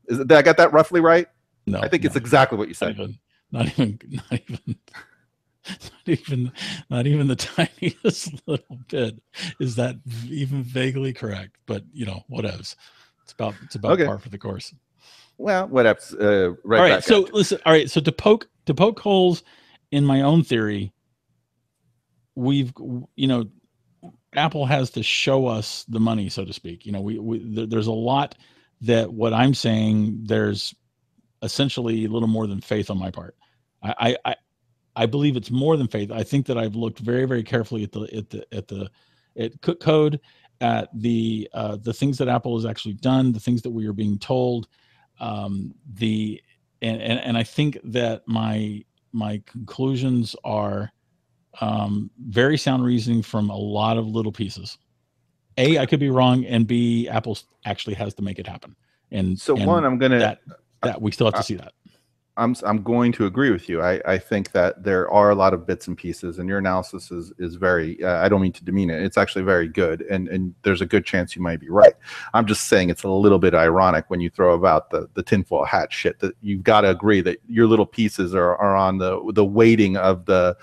Did I get that roughly right? No, I think it's exactly what you said. Not even the tiniest little bit is that even vaguely correct. But you know, whatevs. It's about okay. Par for the course. Well, whatevs. Right. All right. So listen. All right. So to poke holes in my own theory, Apple has to show us the money, so to speak. You know, there's a lot that what I'm saying. There's essentially a little more than faith on my part. I believe it's more than faith. I think that I've looked very, very carefully at Cook Code, at the things that Apple has actually done, the things that we are being told, and I think that my conclusions are very sound reasoning from a lot of little pieces. A, I could be wrong, and B, Apple actually has to make it happen. And so I'm gonna that we still have to see that. I'm going to agree with you. I think that there are a lot of bits and pieces, and your analysis is very, I don't mean to demean it. It's actually very good, and there's a good chance you might be right. I'm just saying it's a little bit ironic when you throw about the tinfoil hat shit, that you've got to agree that your little pieces are on the weighting of the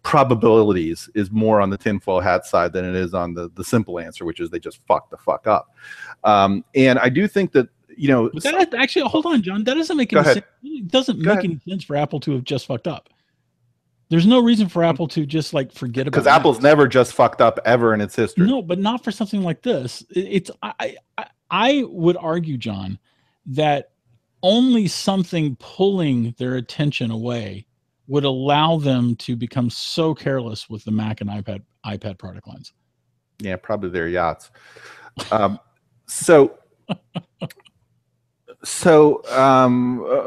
probabilities is more on the tinfoil hat side than it is on the simple answer, which is they just fucked the fuck up. And I do think that, you know, but that actually, hold on, John. That doesn't make any sense. It doesn't make any sense for Apple to have just fucked up. There's no reason for Apple to just like forget about it. Because Apple's never just fucked up ever in its history. No, but not for something like this. I would argue, John, that only something pulling their attention away would allow them to become so careless with the Mac and iPad product lines. Yeah, probably their yachts. So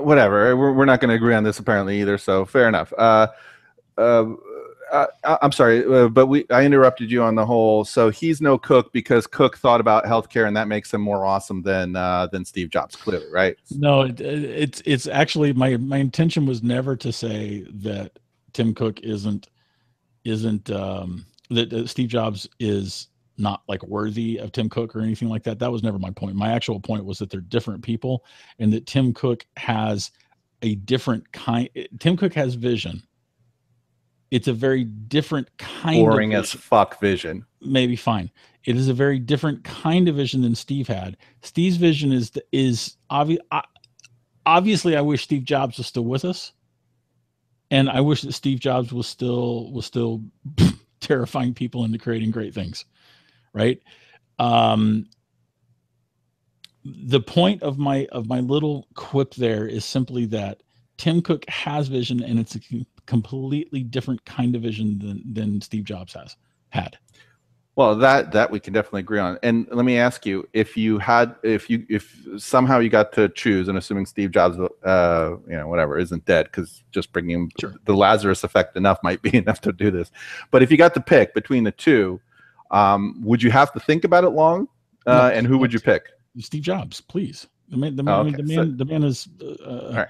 whatever. We're not going to agree on this apparently either. So fair enough. I'm sorry, but I interrupted you on the whole. So he's no Cook because Cook thought about healthcare, and that makes him more awesome than Steve Jobs, clearly, right? No, it's actually my intention was never to say that Tim Cook isn't that Steve Jobs is not like worthy of Tim Cook or anything like that. That was never my point. My actual point was that they're different people, and that Tim Cook has a different kind. Tim Cook has vision. It's a very different kind boring of as fuck vision. Maybe fine. It is a very different kind of vision than Steve had. Steve's vision is obvious. Obviously, I wish Steve Jobs was still with us, and I wish that Steve Jobs was still terrifying people into creating great things, right? The point of my little quip there is simply that Tim Cook has vision, and it's a completely different kind of vision than Steve Jobs had. Well, that we can definitely agree on. And let me ask you, if somehow you got to choose, and assuming Steve Jobs, whatever, isn't dead, because just bringing him, sure, the Lazarus effect might be enough to do this. But if you got to pick between the two, would you have to think about it long? No, and who would you pick? Steve Jobs, please. The man is. All right.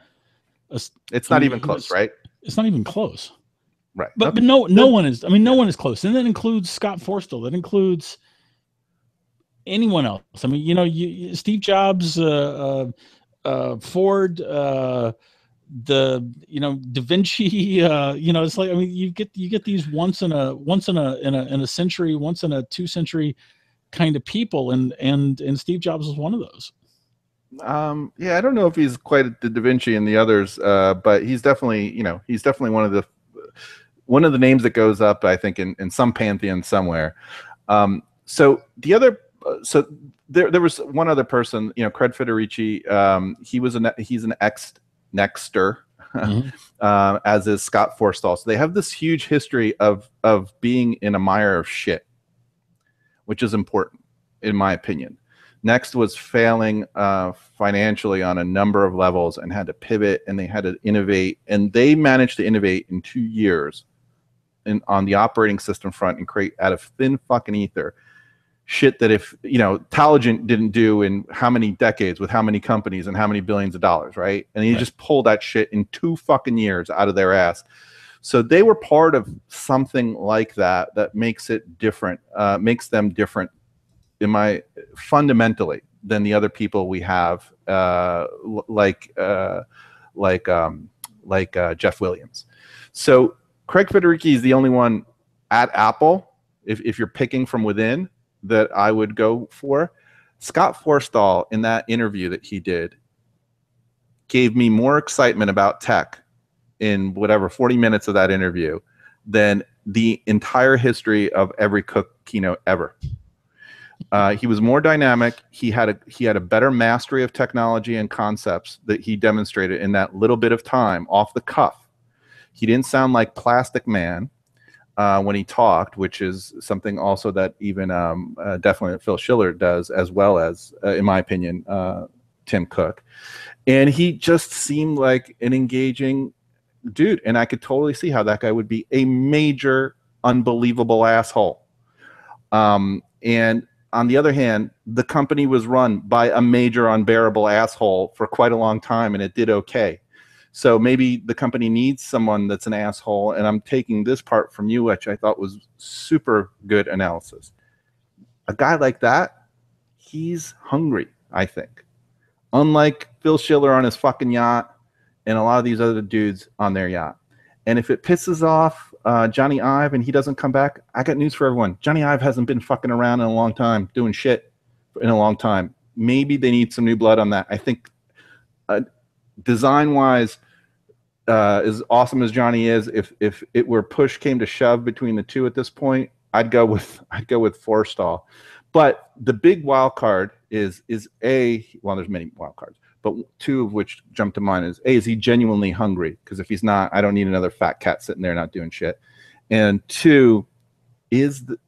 It's I not mean, even close, right? It's not even close. Right. But, okay. but no one is. I mean, no one is close, and that includes Scott Forstall. That includes anyone else. I mean, Steve Jobs, Ford, Da Vinci. It's like, I mean, you get these once in a century, once in a 2 century kind of people, and Steve Jobs is one of those. Yeah, I don't know if he's quite the Da Vinci and the others, but he's definitely one of the names that goes up, I think, in some pantheon somewhere. So there was one other person, Craig Federici. He's an ex-Nexter, as is Scott Forstall. So they have this huge history of being in a mire of shit, which is important, in my opinion. Next was failing financially on a number of levels and had to pivot, and they had to innovate, and they managed to innovate in 2 years on the operating system front and create out of thin fucking ether shit that if Taligent didn't do in how many decades with how many companies and how many billions of dollars, right? And he just pulled that shit in 2 fucking years out of their ass. So they were part of something like that makes it different, makes them different fundamentally than the other people we have, like Jeff Williams. So Craig Federici is the only one at Apple, if you're picking from within, that I would go for. Scott Forstall, in that interview that he did, gave me more excitement about tech in 40 minutes of that interview than the entire history of every Cook keynote ever. He was more dynamic. He had a better mastery of technology and concepts that he demonstrated in that little bit of time, off the cuff. He didn't sound like Plastic Man when he talked, which is something also that even definitely Phil Schiller does, as well as, in my opinion, Tim Cook. And he just seemed like an engaging dude, and I could totally see how that guy would be a major, unbelievable asshole. And on the other hand, the company was run by a major unbearable asshole for quite a long time, and it did okay. So maybe the company needs someone that's an asshole, and I'm taking this part from you, which I thought was super good analysis. A guy like that, he's hungry, I think. Unlike Phil Schiller on his fucking yacht and a lot of these other dudes on their yacht. And if it pisses off Johnny Ive and he doesn't come back, I got news for everyone. Johnny Ive hasn't been fucking around in a long time, doing shit in a long time. Maybe they need some new blood on that. I think design-wise, as awesome as Johnny is, if it were push came to shove between the two at this point, I'd go with Forstall. But the big wild card is well, there's many wild cards, but 2 of which jump to mind is he genuinely hungry? Because if he's not, I don't need another fat cat sitting there not doing shit. And 2,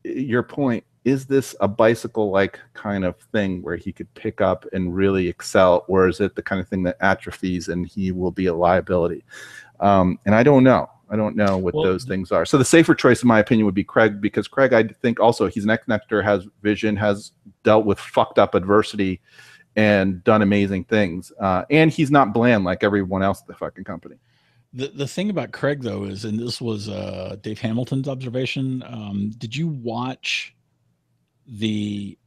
your point, is this a bicycle-like kind of thing where he could pick up and really excel, or is it the kind of thing that atrophies and he will be a liability? And I don't know. I don't know what those things are. So the safer choice, in my opinion, would be Craig, because Craig, I think also, he's an ex-Nectar, has vision, has dealt with fucked up adversity, and done amazing things. And he's not bland like everyone else at the fucking company. The thing about Craig, though, is, and this was Dave Hamilton's observation, did you watch the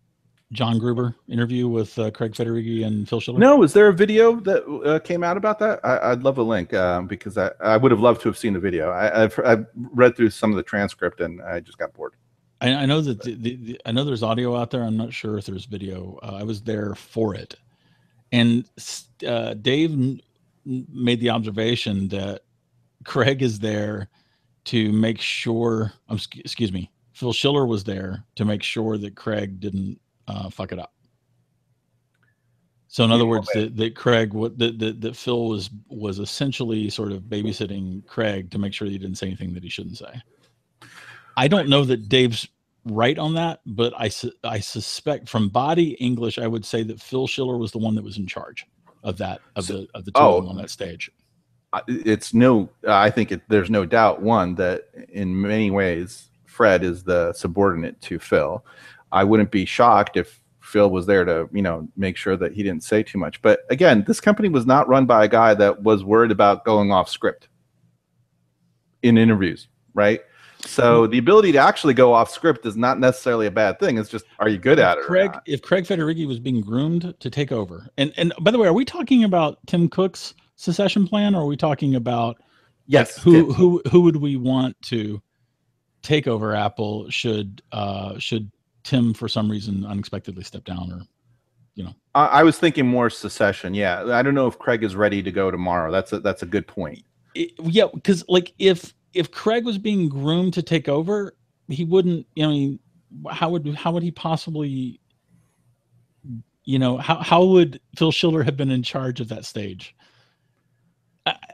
John Gruber interview with Craig Federici and Phil Schiller? No, is there a video that came out about that? I'd love a link, because I would have loved to have seen the video. I've read through some of the transcript and I just got bored. I know that I know there's audio out there. I'm not sure if there's video. I was there for it, and Dave made the observation that Craig is there to make sure, excuse me, Phil Schiller was there to make sure that Craig didn't fuck it up. So in other words, that Craig, that Phil was essentially sort of babysitting Craig to make sure that he didn't say anything that he shouldn't say. I don't know that Dave's right on that, but I suspect from body English, I would say that Phil Schiller was the one that was in charge of that, of the two of them on that stage. It's no, I think there's no doubt, one, that in many ways Fred is the subordinate to Phil. I wouldn't be shocked if Phil was there to, you know, make sure that he didn't say too much. But again, this company was not run by a guy that was worried about going off script in interviews, right? So the ability to actually go off script is not necessarily a bad thing. It's just, are you good at it? If Craig Federighi was being groomed to take over, and by the way, are we talking about Tim Cook's succession plan, or are we talking about yes, like, who would we want to take over Apple should Tim for some reason unexpectedly step down, or you know? I was thinking more succession. Yeah, I don't know if Craig is ready to go tomorrow. That's a good point. Yeah, because like if Craig was being groomed to take over, he wouldn't. I mean, how would he possibly? You know, how would Phil Schiller have been in charge of that stage?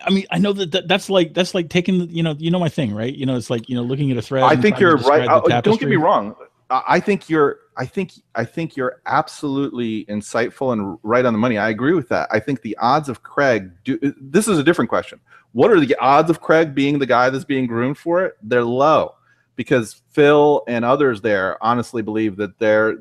I mean, I know that's like taking, you know my thing, right? You know, it's like, you know, looking at a thread. I think you're right. Don't get me wrong. I think you're absolutely insightful and right on the money. I agree with that. I think the odds of Craig this is a different question. What are the odds of Craig being the guy that's being groomed for it? They're low, because Phil and others there honestly believe that they're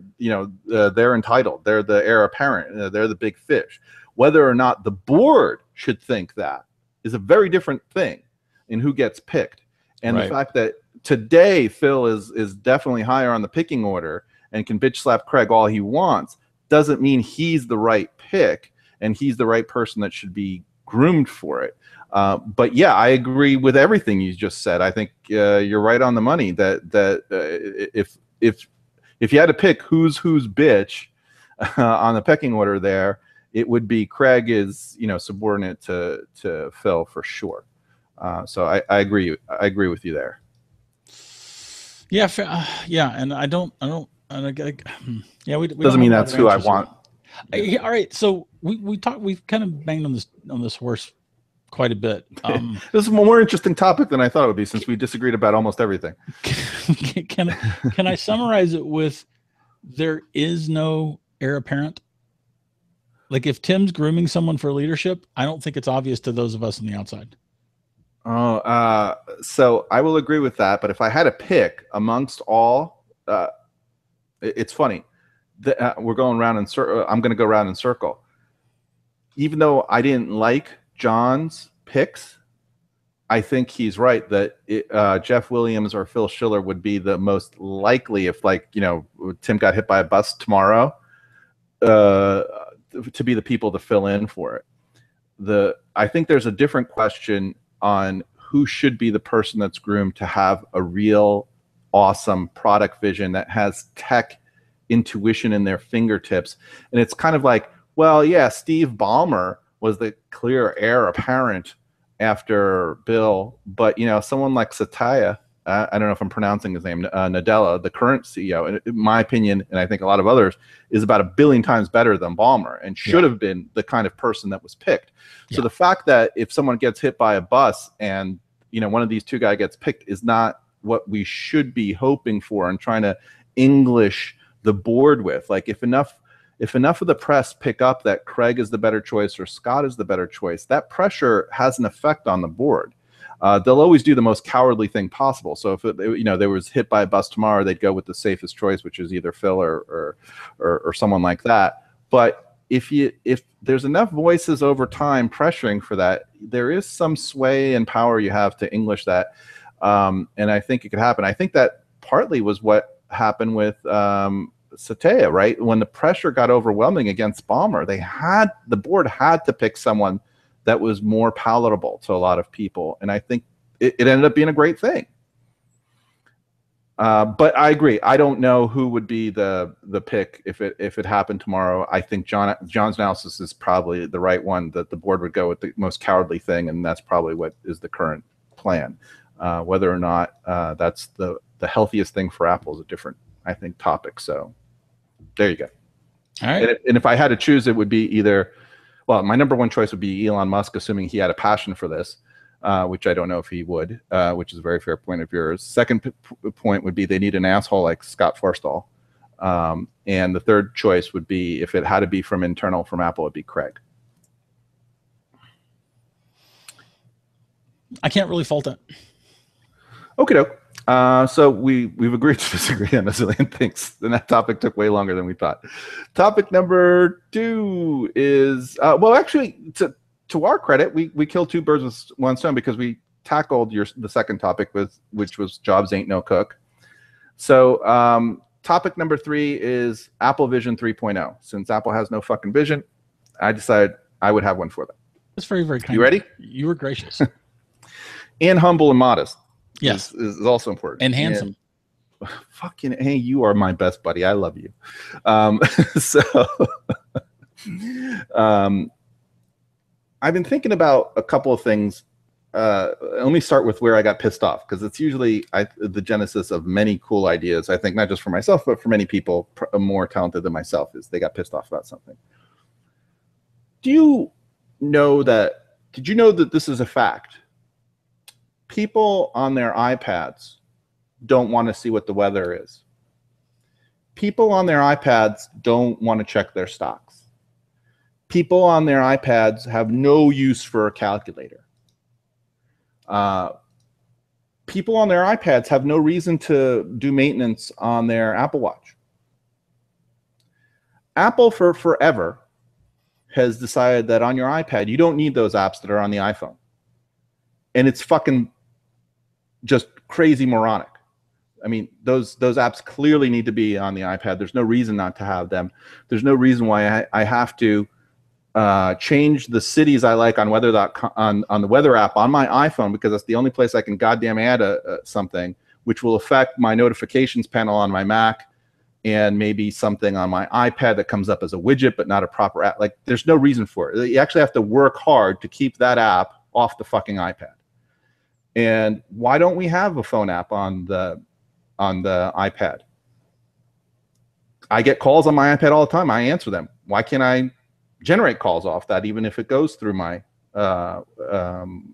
entitled. They're the heir apparent. They're the big fish. Whether or not the board should think that is a very different thing in who gets picked. And the fact that today Phil is definitely higher on the picking order and can bitch slap Craig all he wants doesn't mean he's the right pick and he's the right person that should be groomed for it. But yeah, I agree with everything you just said. I think you're right on the money that if you had to pick who's bitch on the pecking order there, it would be Craig is, you know, subordinate to Phil for sure. So I agree. I agree with you there. Yeah, yeah, and I don't. Yeah, we doesn't mean that's who I want. All right, so we've kind of banged on this horse quite a bit. This is a more interesting topic than I thought it would be, since we disagreed about almost everything. Can I summarize it with, there is no heir apparent? Like, if Tim's grooming someone for leadership, I don't think it's obvious to those of us on the outside. Oh, so I will agree with that. But if I had to pick amongst all, it's funny. We're going round in circle. I'm going to go round in circle. Even though I didn't like John's picks, I think he's right that Jeff Williams or Phil Schiller would be the most likely if, like, you know, Tim got hit by a bus tomorrow, to be the people to fill in for it. I think there's a different question on who should be the person that's groomed to have a real awesome product vision that has tech intuition in their fingertips. And it's kind of like, well, yeah, Steve Ballmer was the clear heir apparent after Bill, but, you know, someone like Satya, I don't know if I'm pronouncing his name, Nadella, the current CEO, in my opinion, and I think a lot of others, is about 1 billion times better than Ballmer and should have been the kind of person that was picked. So the fact that if someone gets hit by a bus and, you know, one of these two guys gets picked is not what we should be hoping for and trying to English the board with. Like, if enough of the press pick up that Craig is the better choice or Scott is the better choice, that pressure has an effect on the board. They'll always do the most cowardly thing possible. So if they was hit by a bus tomorrow, they'd go with the safest choice, which is either Phil or someone like that. But if there's enough voices over time pressuring for that, there is some sway and power you have to English that. And I think it could happen. I think that partly was what happened with Satya, right? When the pressure got overwhelming against Ballmer, the board had to pick someone that was more palatable to a lot of people. And I think it ended up being a great thing. But I agree. I don't know who would be the pick if it happened tomorrow. I think John's analysis is probably the right one, that the board would go with the most cowardly thing, and that's probably what is the current plan. Whether or not that's the healthiest thing for Apple is a different, I think, topic. So there you go. All right. And if I had to choose, it would be either, well, my number one choice would be Elon Musk, assuming he had a passion for this, which I don't know if he would, which is a very fair point of yours. Second point would be they need an asshole like Scott Forstall. And the third choice would be, if it had to be from internal from Apple, it'd be Craig. I can't really fault it. Okay, doke. So we've agreed to disagree on a zillion things, and that topic took way longer than we thought. Topic number 2 is well, actually, to our credit, we killed 2 birds with one stone, because we tackled the second topic, which was jobs ain't no cook. So topic number 3 is Apple Vision 3.0. Since Apple has no fucking vision, I decided I would have one for them. That's very, very kind. You ready? You were gracious. And humble and modest. Yes, is also important. And handsome. And fucking, hey, you are my best buddy. I love you. So I've been thinking about a couple of things. Let me start with where I got pissed off, because it's usually the genesis of many cool ideas. I think not just for myself, but for many people more talented than myself, is they got pissed off about something. Did you know that this is a fact? People on their iPads don't want to see what the weather is. People on their iPads don't want to check their stocks. People on their iPads have no use for a calculator. People on their iPads have no reason to do maintenance on their Apple Watch. Apple for forever has decided that on your iPad, you don't need those apps that are on the iPhone. And it's fucking just crazy moronic. I mean, those apps clearly need to be on the iPad. There's no reason not to have them. There's no reason why I have to change the cities I like on weather.com on the weather app on my iPhone, because that's the only place I can goddamn add something, which will affect my notifications panel on my Mac, and maybe something on my iPad that comes up as a widget but not a proper app. Like, there's no reason for it. You actually have to work hard to keep that app off the fucking iPad. And why don't we have a phone app on the iPad? I get calls on my iPad all the time. I answer them. Why can't I generate calls off that, even if it goes through my iPhone?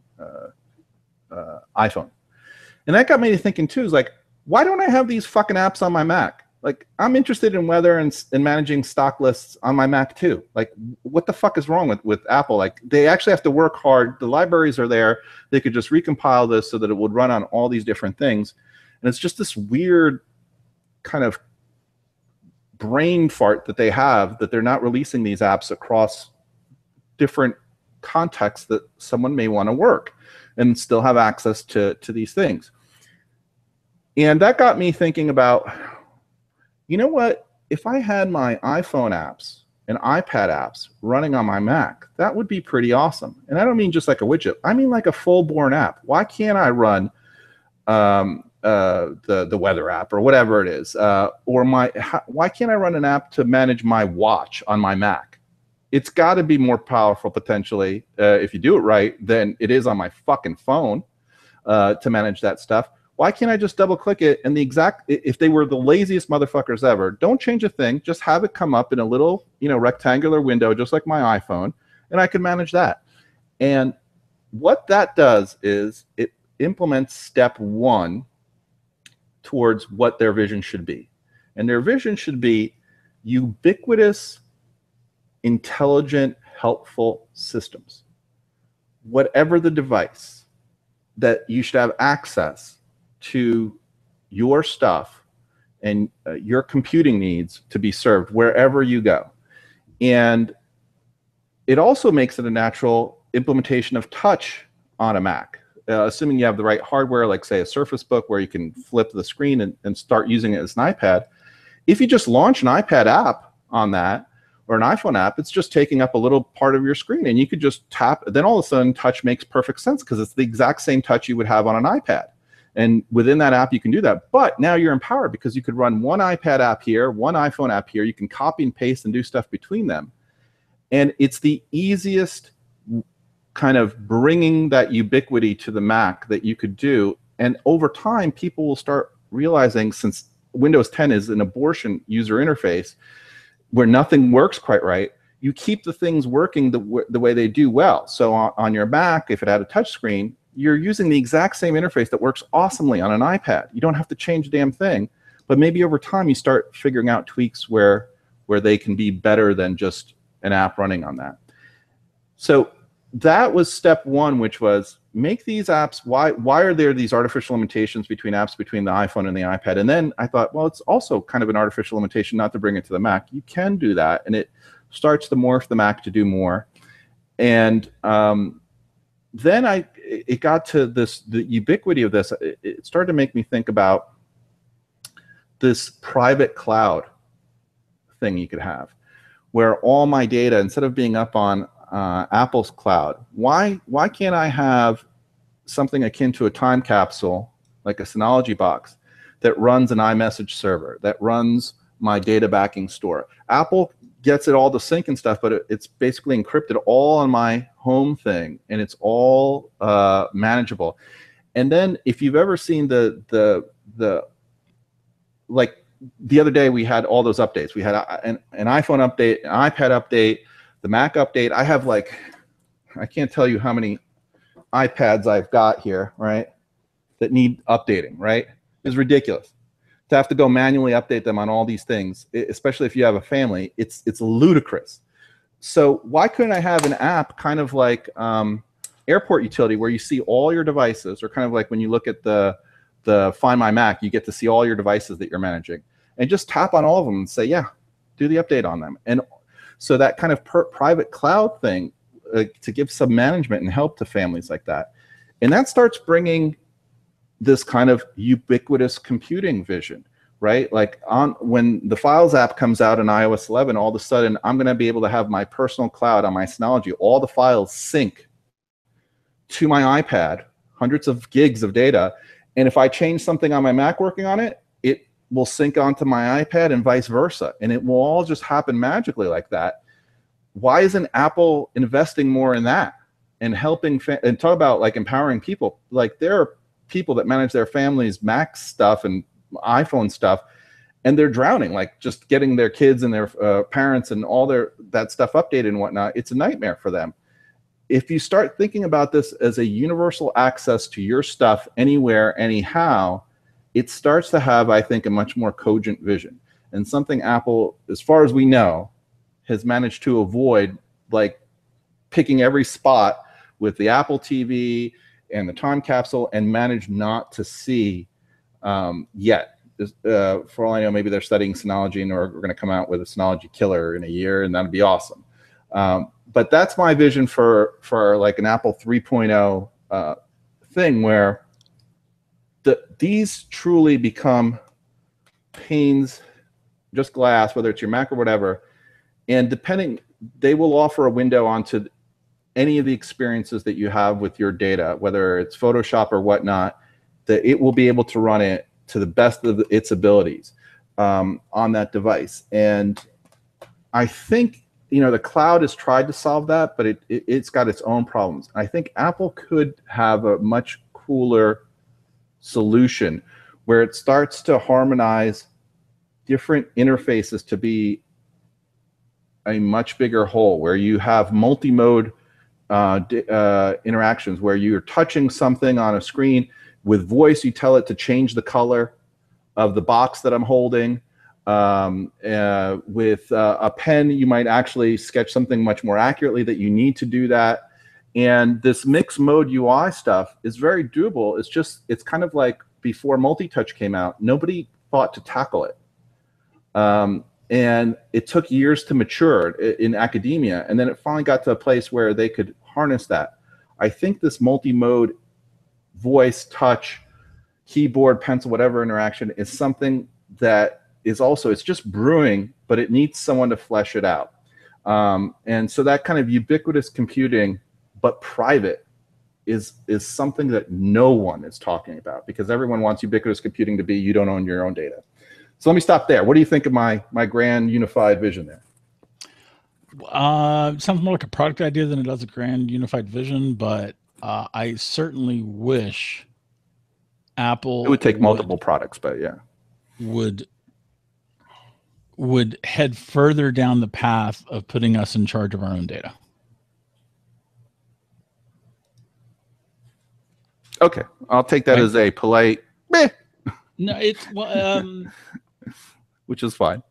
And that got me to thinking too, is like, why don't I have these fucking apps on my Mac? Like, I'm interested in weather and managing stock lists on my Mac too. Like, what the fuck is wrong with Apple? Like, they actually have to work hard. The libraries are there. They could just recompile this so that it would run on all these different things. And it's just this weird kind of brain fart that they have, that they're not releasing these apps across different contexts that someone may want to work and still have access to these things. And that got me thinking about, you know what? If I had my iPhone apps and iPad apps running on my Mac, that would be pretty awesome. And I don't mean just like a widget. I mean like a full-born app. Why can't I run the weather app or whatever it is? Why can't I run an app to manage my watch on my Mac? It's got to be more powerful potentially, if you do it right, than it is on my fucking phone to manage that stuff. Why can't I just double click it and if they were the laziest motherfuckers ever, don't change a thing, just have it come up in a little, rectangular window, just like my iPhone, and I can manage that. And what that does is it implements step 1 towards what their vision should be. And their vision should be ubiquitous, intelligent, helpful systems. Whatever the device, that you should have access to your stuff and your computing needs to be served wherever you go. And it also makes it a natural implementation of touch on a Mac, assuming you have the right hardware, like say a Surface Book where you can flip the screen and start using it as an iPad. If you just launch an iPad app on that, or an iPhone app, it's just taking up a little part of your screen, and you could just tap. Then all of a sudden touch makes perfect sense, because it's the exact same touch you would have on an iPad. And within that app, you can do that. But now you're empowered, because you could run one iPad app here, one iPhone app here. You can copy and paste and do stuff between them. And it's the easiest kind of bringing that ubiquity to the Mac that you could do. And over time, people will start realizing, since Windows 10 is an abortion user interface where nothing works quite right, you keep the things working the way they do well. So on your Mac, if it had a touch screen, you're using the exact same interface that works awesomely on an iPad. You don't have to change a damn thing. But maybe over time, you start figuring out tweaks where they can be better than just an app running on that. So that was step one, which was make these apps. Why are there these artificial limitations between apps between the iPhone and the iPad? And then I thought, well, it's also kind of an artificial limitation not to bring it to the Mac. You can do that, and it starts to morph the Mac to do more. And then it got to the ubiquity of this. It started to make me think about this private cloud thing you could have, where all my data, instead of being up on Apple's cloud, why can't I have something akin to a time capsule, like a Synology box, that runs an iMessage server, that runs my data backing store? Apple gets it all to sync and stuff, but it's basically encrypted all on my home thing, and it's all manageable. And then if you've ever seen like the other day, we had all those updates. We had an iPhone update, an iPad update, the Mac update. I have I can't tell you how many iPads I've got here, right, that need updating, right? It's ridiculous to have to go manually update them on all these things, especially if you have a family. It's ludicrous. So why couldn't I have an app kind of like Airport Utility, where you see all your devices, or kind of like when you look at the Find My Mac, you get to see all your devices that you're managing, and just tap on all of them and say, yeah, do the update on them. And so that kind of private cloud thing to give some management and help to families like that. And that starts bringing this kind of ubiquitous computing vision, right? Like when the Files app comes out in iOS 11, all of a sudden I'm going to be able to have my personal cloud on my Synology, all the files sync to my iPad, hundreds of gigs of data. And if I change something on my Mac working on it, it will sync onto my iPad and vice versa. And it will all just happen magically like that. Why isn't Apple investing more in that and helping and talk about like empowering people? Like there are people that manage their families' Mac stuff and iPhone stuff, and they're drowning, like just getting their kids and their parents and all that stuff updated and whatnot. It's a nightmare for them. If you start thinking about this as a universal access to your stuff anywhere, anyhow, it starts to have, I think, a much more cogent vision, and something Apple, as far as we know, has managed to avoid, like picking every spot with the Apple TV and the time capsule, and managed not to see yet. For all I know, maybe they're studying Synology, and we're going to come out with a Synology killer in a year, and that'd be awesome. But that's my vision for like an Apple 3.0 thing, where these truly become panes, just glass, whether it's your Mac or whatever, and they will offer a window onto any of the experiences that you have with your data, whether it's Photoshop or whatnot, that it will be able to run it to the best of its abilities on that device. And I think, the cloud has tried to solve that, but it's got its own problems. I think Apple could have a much cooler solution where it starts to harmonize different interfaces to be a much bigger whole, where you have multi-mode interactions, where you're touching something on a screen. With voice, you tell it to change the color of the box that I'm holding. With a pen, you might actually sketch something much more accurately that you need to do that. And this mixed mode UI stuff is very doable. It's kind of like before multi-touch came out, nobody thought to tackle it. And it took years to mature in academia, and then it finally got to a place where they could harness that. I think this multi-mode voice, touch, keyboard, pencil, whatever interaction is something that is also, it's just brewing, but it needs someone to flesh it out. And so that kind of ubiquitous computing, but private, is something that no one is talking about, because everyone wants ubiquitous computing to be you don't own your own data. So let me stop there. What do you think of my grand unified vision there? It sounds more like a product idea than it does a grand unified vision, but I certainly wish Apple It would take multiple products, but yeah. Would head further down the path of putting us in charge of our own data. Okay, I'll take that as a polite meh. No, it's which is fine.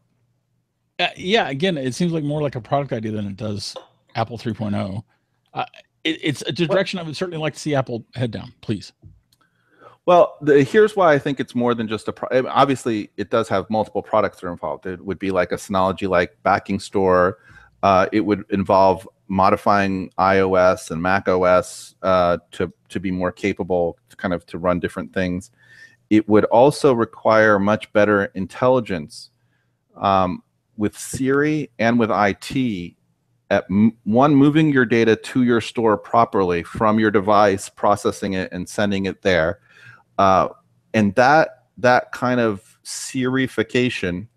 Yeah, again, it seems like more like a product idea than it does Apple 3.0. It's a direction I would certainly like to see Apple head down, please. Well, here's why I think it's more than just obviously, it does have multiple products that are involved. It would be like a Synology-like backing store. It would involve modifying iOS and Mac OS to be more capable, to run different things. It would also require much better intelligence with Siri and with IT at moving your data to your store properly from your device, processing it and sending it there. And that kind of Siri-fication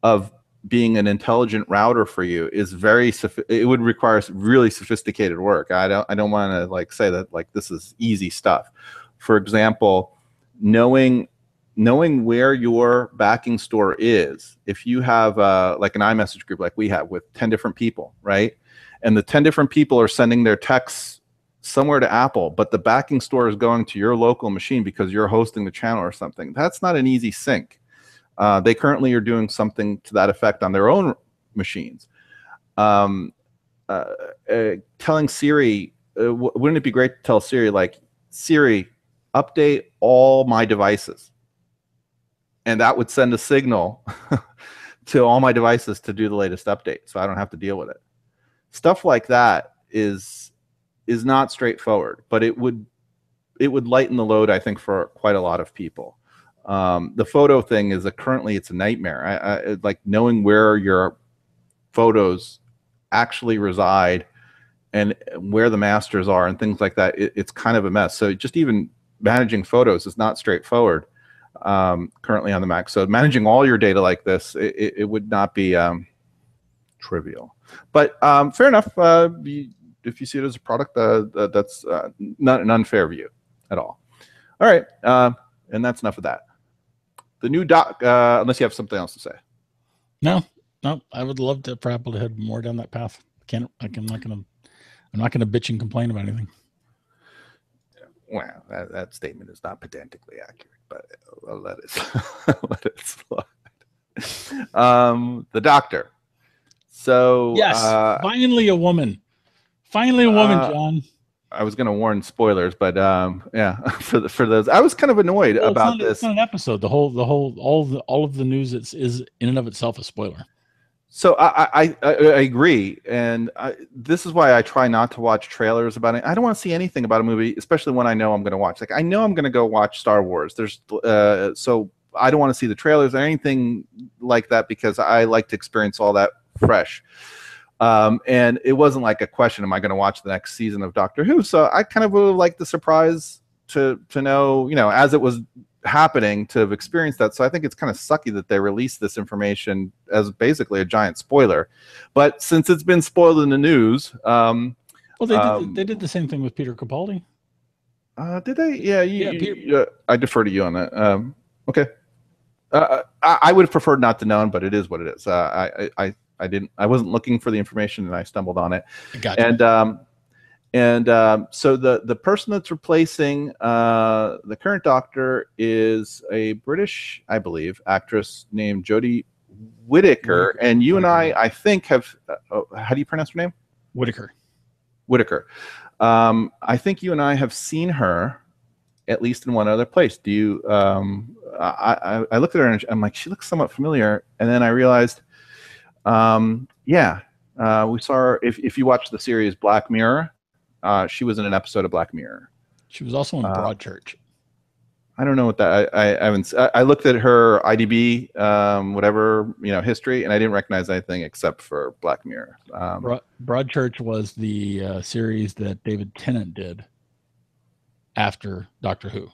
of being an intelligent router for you is it would require really sophisticated work. I don't want to say that this is easy stuff. For example, knowing where your backing store is. If you have like an iMessage group like we have with 10 different people, right? And the 10 different people are sending their texts somewhere to Apple, but the backing store is going to your local machine because you're hosting the channel or something. That's not an easy sync. They currently are doing something to that effect on their own machines. Telling Siri, wouldn't it be great to tell Siri, Siri, update all my devices? And that would send a signal to all my devices to do the latest update, so I don't have to deal with it. Stuff like that is not straightforward, but it would lighten the load, I think, for quite a lot of people. The photo thing is currently it's a nightmare. I like knowing where your photos actually reside and where the masters are and things like that. It's kind of a mess. So just even managing photos is not straightforward currently on the Mac. So managing all your data like this, it would not be trivial. But fair enough. If you see it as a product, that's not an unfair view at all. All right, and that's enough of that. The new dock, unless you have something else to say. No, I would love for Apple to head more down that path. I'm not gonna bitch and complain about anything. Well, that statement is not pedantically accurate, but I'll let it slide. The doctor. So yes, finally a woman. Finally a woman, John. I was going to warn spoilers, but yeah, for those, I was kind of annoyed about this. It's not an episode. All of the news is in and of itself a spoiler. So I agree, and this is why I try not to watch trailers about it. I don't want to see anything about a movie, especially when I know I'm going to watch. Like I know I'm going to go watch Star Wars. So I don't want to see the trailers or anything like that because I like to experience all that fresh. And it wasn't like a question, am I going to watch the next season of Doctor Who? So I kind of would have liked the surprise to know, as it was happening, to have experienced that. So I think it's kind of sucky that they released this information as basically a giant spoiler. But since it's been spoiled in the news, well, they did the same thing with Peter Capaldi. Did they? Yeah, I defer to you on that. Okay. I would have preferred not to know, but it is what it is. I wasn't looking for the information and I stumbled on it. Gotcha. And so the person that's replacing the current doctor is a British, I believe, actress named Jodie Whittaker. And you and I think have, how do you pronounce her name? Whittaker. I think you and I have seen her at least in one other place. Do you, I looked at her and I'm like, she looks somewhat familiar. And then I realized, we saw her, if you watch the series Black Mirror, she was in an episode of Black Mirror. She was also in Broadchurch. I don't know what that. I haven't. I looked at her IDB, whatever history, and I didn't recognize anything except for Black Mirror. Broadchurch was the series that David Tennant did after Doctor Who.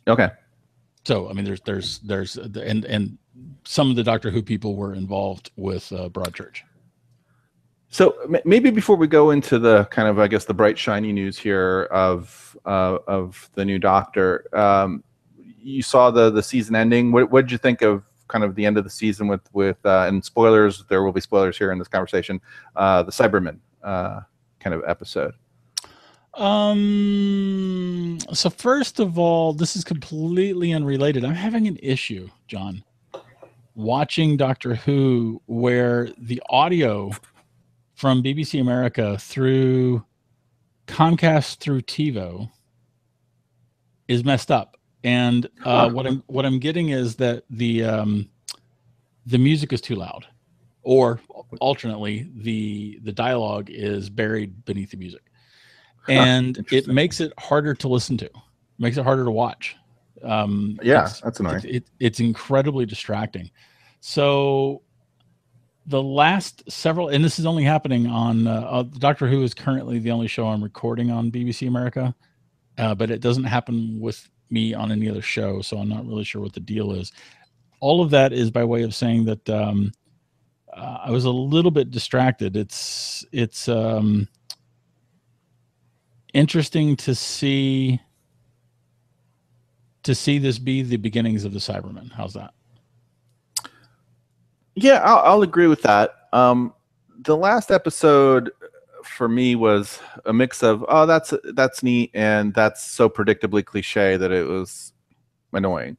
Okay. So I mean, there's and some of the Doctor Who people were involved with Broadchurch. So maybe before we go into the kind of, I guess, the bright shiny news here of the new Doctor, you saw the season ending. What did you think of kind of the end of the season with and spoilers? There will be spoilers here in this conversation. The Cybermen kind of episode. So first of all, this is completely unrelated. I'm having an issue, John, watching Doctor Who where the audio from BBC America through Comcast through TiVo is messed up. And what I'm getting is that the music is too loud, or alternately the dialogue is buried beneath the music. And it makes it harder to listen to, makes it harder to watch. Yeah, that's annoying. It's incredibly distracting. So the last several, and this is only happening on Doctor Who is currently the only show I'm recording on BBC America, but it doesn't happen with me on any other show, so I'm not really sure what the deal is. All of that is by way of saying that I was a little bit distracted. It's interesting to see this be the beginnings of the Cybermen. How's that? Yeah, I'll agree with that. The last episode for me was a mix of, oh, that's neat, and that's so predictably cliche that it was annoying.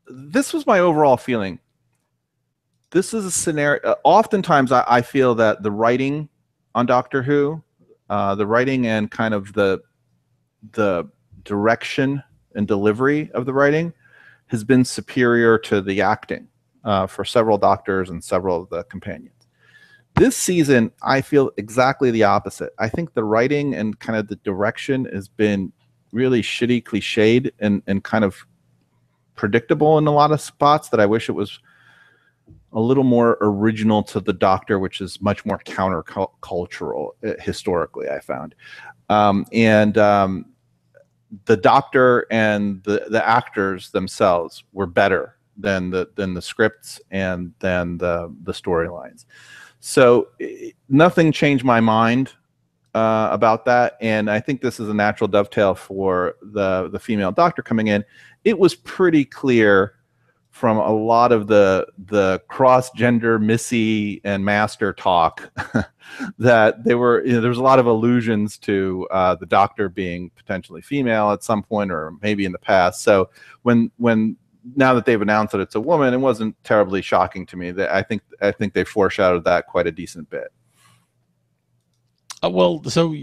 This was my overall feeling. This is a scenario. Oftentimes, I feel that the writing on Doctor Who, the writing and kind of the direction and delivery of the writing has been superior to the acting for several Doctors and several of the companions. This season, I feel exactly the opposite. I think the writing and kind of the direction has been really shitty, cliched, and kind of predictable in a lot of spots that I wish it was a little more original to the Doctor, which is much more countercultural historically, I found. The Doctor and the actors themselves were better than the scripts and than the storylines. So nothing changed my mind about that, and I think this is a natural dovetail for the female Doctor coming in. It was pretty clear from a lot of the cross-gender Missy and Master talk that there was a lot of allusions to the Doctor being potentially female at some point, or maybe in the past. So when now that they've announced that it's a woman, it wasn't terribly shocking to me. That I think they foreshadowed that quite a decent bit. Well, so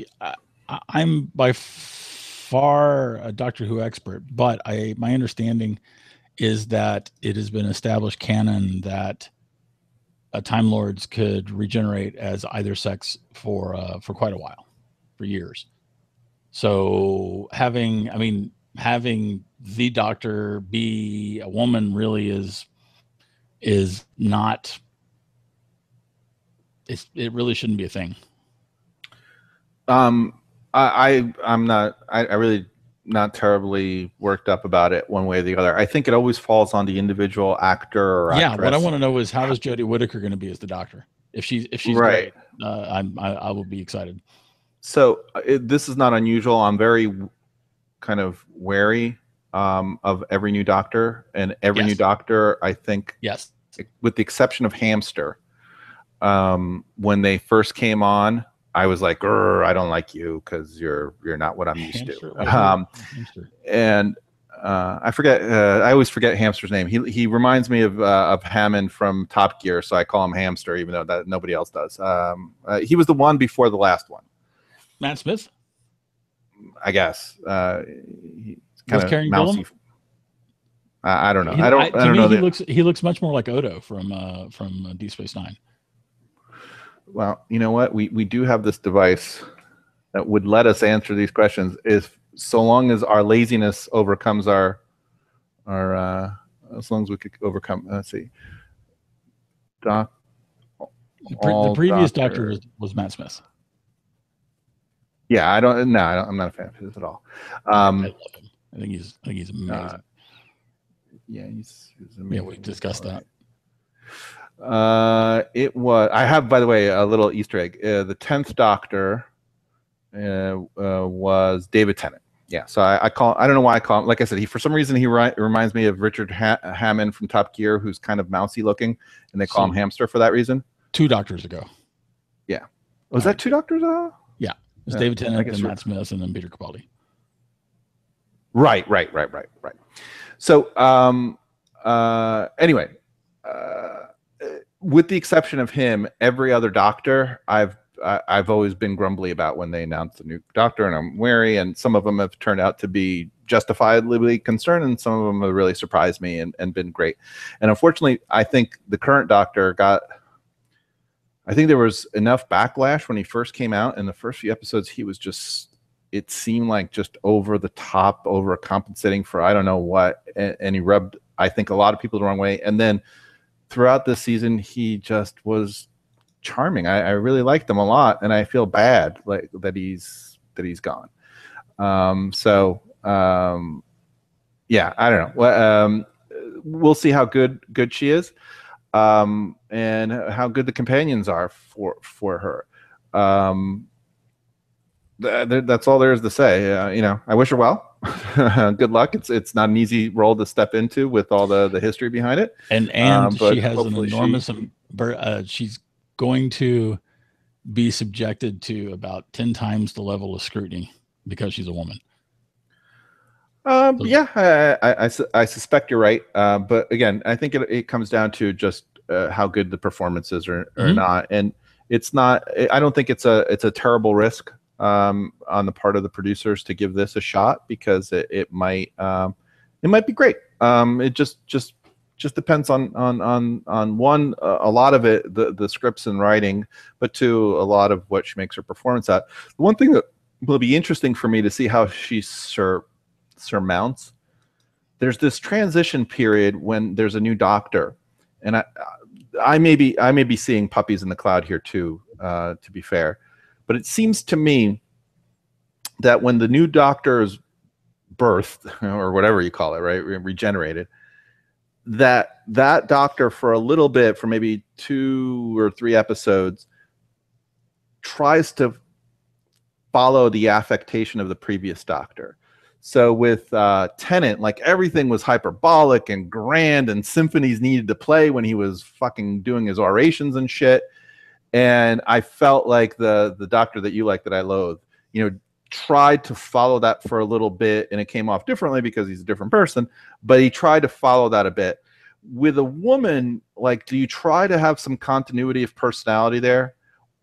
I'm by far a Doctor Who expert, but my understanding is that it has been established canon that Time Lords could regenerate as either sex for quite a while, for years. So having the Doctor be a woman really is not. It really shouldn't be a thing. I'm really not terribly worked up about it one way or the other. I think it always falls on the individual actor or actress. Yeah, what I want to know is, how is Jodie Whittaker going to be as the Doctor? If she's right, great, I will be excited. So this is not unusual. I'm very kind of wary of every new Doctor, and every new Doctor, I think, yes, with the exception of Hamster, when they first came on, I was like, I don't like you because you're not what I'm used to. And I forget. I always forget Hamster's name. He reminds me of Hammond from Top Gear, so I call him Hamster, even though that nobody else does. He was the one before the last one. Matt Smith, I guess. He's kind of mousy. I don't know. I don't know. He looks much more like Odo from Deep Space Nine. Well, you know what? We do have this device that would let us answer these questions, if so long as our laziness overcomes our as long as we could overcome. Let's see. The previous Doctor was Matt Smith. Yeah, I'm not a fan of his at all. I love him. I think he's amazing. He's amazing. Yeah, we discussed that. It was. I have, by the way, a little Easter egg. The 10th Doctor was David Tennant. Yeah, so I call. I don't know why I call him. Like I said, for some reason he reminds me of Richard Hammond from Top Gear, who's kind of mousy looking, and they call him Hamster for that reason. 2 Doctors ago. Yeah, was that 2 Doctors ago? Yeah, it was David Tennant, and Matt Smith, and then Peter Capaldi. Right. So, anyway, with the exception of him, every other Doctor I've always been grumbly about when they announce the new Doctor, and I'm wary, and some of them have turned out to be justifiably concerned, and some of them have really surprised me and been great. And unfortunately, I think the current Doctor I think there was enough backlash when he first came out. In the first few episodes, he was just, it seemed like just over the top, overcompensating for I don't know what, and he rubbed, I think, a lot of people the wrong way. And then throughout this season, he just was charming. I really liked him a lot, and I feel bad like that he's gone. Yeah, I don't know. Well, we'll see how good she is, and how good the companions are for her. That's all there is to say. You know, I wish her well. Good luck. It's not an easy role to step into with all the history behind it. And she has an enormous. She's going to be subjected to about 10 times the level of scrutiny because she's a woman. Yeah, I suspect you're right. But again, I think it comes down to just how good the performance is or not. And it's not, I don't think it's a terrible risk on the part of the producers to give this a shot, because it might be great. It just depends on one, a lot of it, the scripts and writing, but 2, a lot of what she makes her performance at. The one thing that will be interesting for me to see how she surmounts. There's this transition period when there's a new Doctor, and I may be seeing puppies in the cloud here too, to be fair, but it seems to me that when the new Doctor is birthed, or whatever you call it, right, regenerated, that Doctor for a little bit, for maybe 2 or 3 episodes, tries to follow the affectation of the previous Doctor. So with Tennant, like, everything was hyperbolic and grand, and symphonies needed to play when he was fucking doing his orations and shit. And I felt like the Doctor that you like, that I loathe, you know, tried to follow that for a little bit, and it came off differently because he's a different person, but he tried to follow that a bit. With a woman, like, do you try to have some continuity of personality there,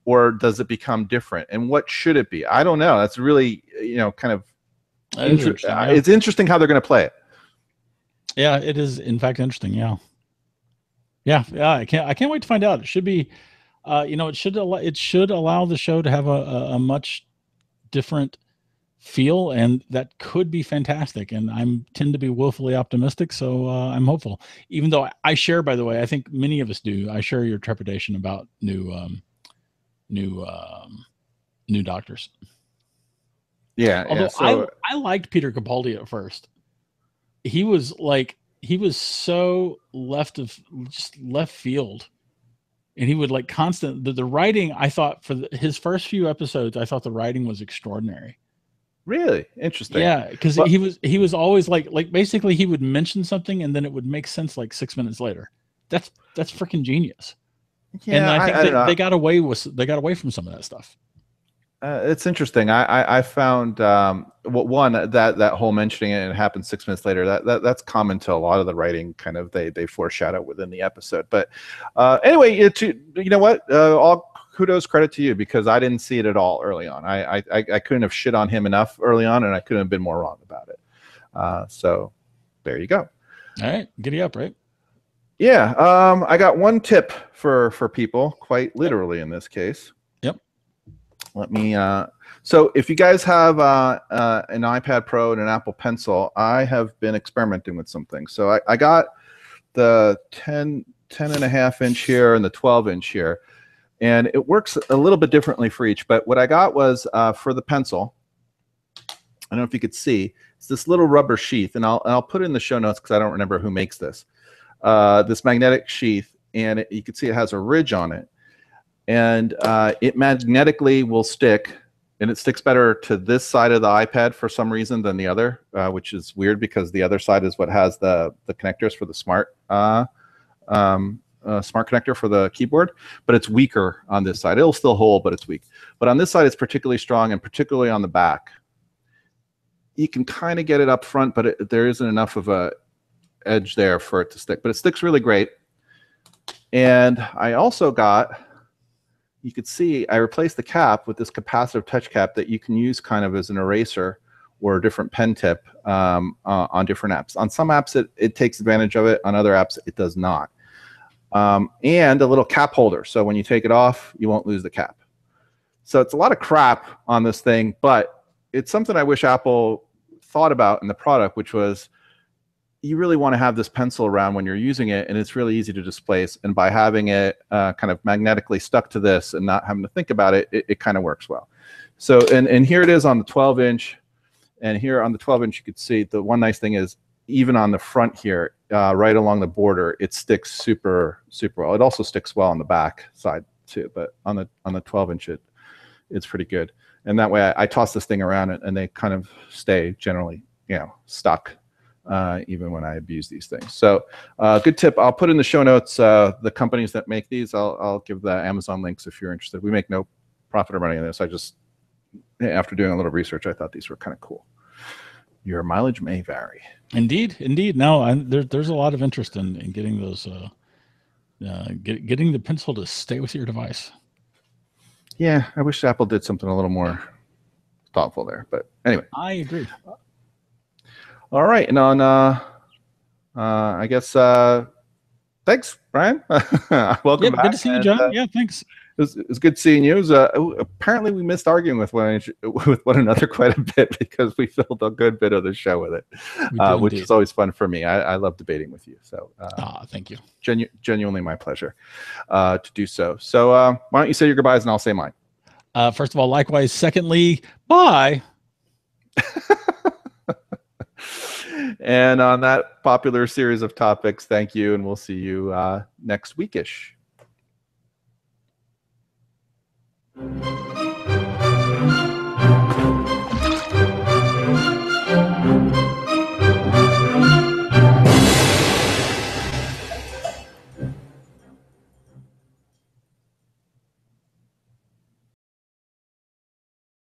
or does it become different? And what should it be? I don't know. That's really, you know, kind of it's interesting how they're going to play it. Yeah, it is in fact interesting. Yeah. I can't wait to find out. It should be, you know, it should allow the show to have a much different feel, and that could be fantastic. And I tend to be willfully optimistic, so I'm hopeful. Even though I share, by the way, I think many of us do. I share your trepidation about new Doctors. Yeah. Although so, I liked Peter Capaldi at first. He was so left field, and he would like the writing. I thought for his first few episodes, I thought the writing was extraordinary. Really interesting. Yeah, because he was always like basically he would mention something and then it would make sense like 6 minutes later. That's freaking genius. Yeah, and I think they got away from some of that stuff. It's interesting. I found one that whole mentioning it and it happened 6 minutes later. That's common to a lot of the writing. Kind of they foreshadow within the episode. But anyway, you know what? All kudos, credit to you, because I didn't see it at all early on. I couldn't have shit on him enough early on, and I couldn't have been more wrong about it. So there you go. All right, giddy up, right? Yeah. I got one tip for people, quite literally in this case. Let me, so if you guys have an iPad Pro and an Apple Pencil, I have been experimenting with some things. So I got the 10.5 inch here and the 12 inch here, and it works a little bit differently for each. But what I got was for the pencil, I don't know if you could see, it's this little rubber sheath, and I'll put it in the show notes because I don't remember who makes this. This magnetic sheath, and you can see it has a ridge on it, and it magnetically will stick, and it sticks better to this side of the iPad for some reason than the other, which is weird because the other side is what has the connectors for the smart connector for the keyboard, but it's weaker on this side. It'll still hold, but it's weak. But on this side, it's particularly strong, and particularly on the back. You can kind of get it up front, but there isn't enough of a edge there for it to stick. But it sticks really great. And I also got, you could see, I replaced the cap with this capacitive touch cap that you can use kind of as an eraser or a different pen tip on different apps. On some apps, it takes advantage of it. On other apps, it does not. And a little cap holder. So when you take it off, you won't lose the cap. So it's a lot of crap on this thing, but it's something I wish Apple thought about in the product, which was you really want to have this pencil around when you're using it, and it's really easy to displace. And by having it kind of magnetically stuck to this and not having to think about it, it kind of works well. So, and here it is on the 12-inch. And here on the 12-inch, you could see the one nice thing is even on the front here, right along the border, it sticks super, super well. It also sticks well on the back side too, but on the 12-inch, it's pretty good. And that way I toss this thing around and they kind of stay generally, stuck even when I abuse these things. So good tip. I'll put in the show notes the companies that make these. I'll give the Amazon links if you're interested. We make no profit or money on this. I just, after doing a little research, I thought these were kind of cool. Your mileage may vary. Indeed, indeed. No, there's a lot of interest in getting those, getting the pencil to stay with your device. Yeah, I wish Apple did something a little more thoughtful there. But anyway, I agree. All right, and on I guess thanks, Brian. Welcome back. Good to see you, John. Yeah, thanks. It was good seeing you. Apparently, we missed arguing with one another quite a bit because we filled a good bit of the show with it, which is always fun for me. I love debating with you. So, thank you. Genuinely my pleasure to do so. So, why don't you say your goodbyes and I'll say mine. First of all, likewise. Secondly, bye. And on that popular series of topics, thank you, and we'll see you next weekish.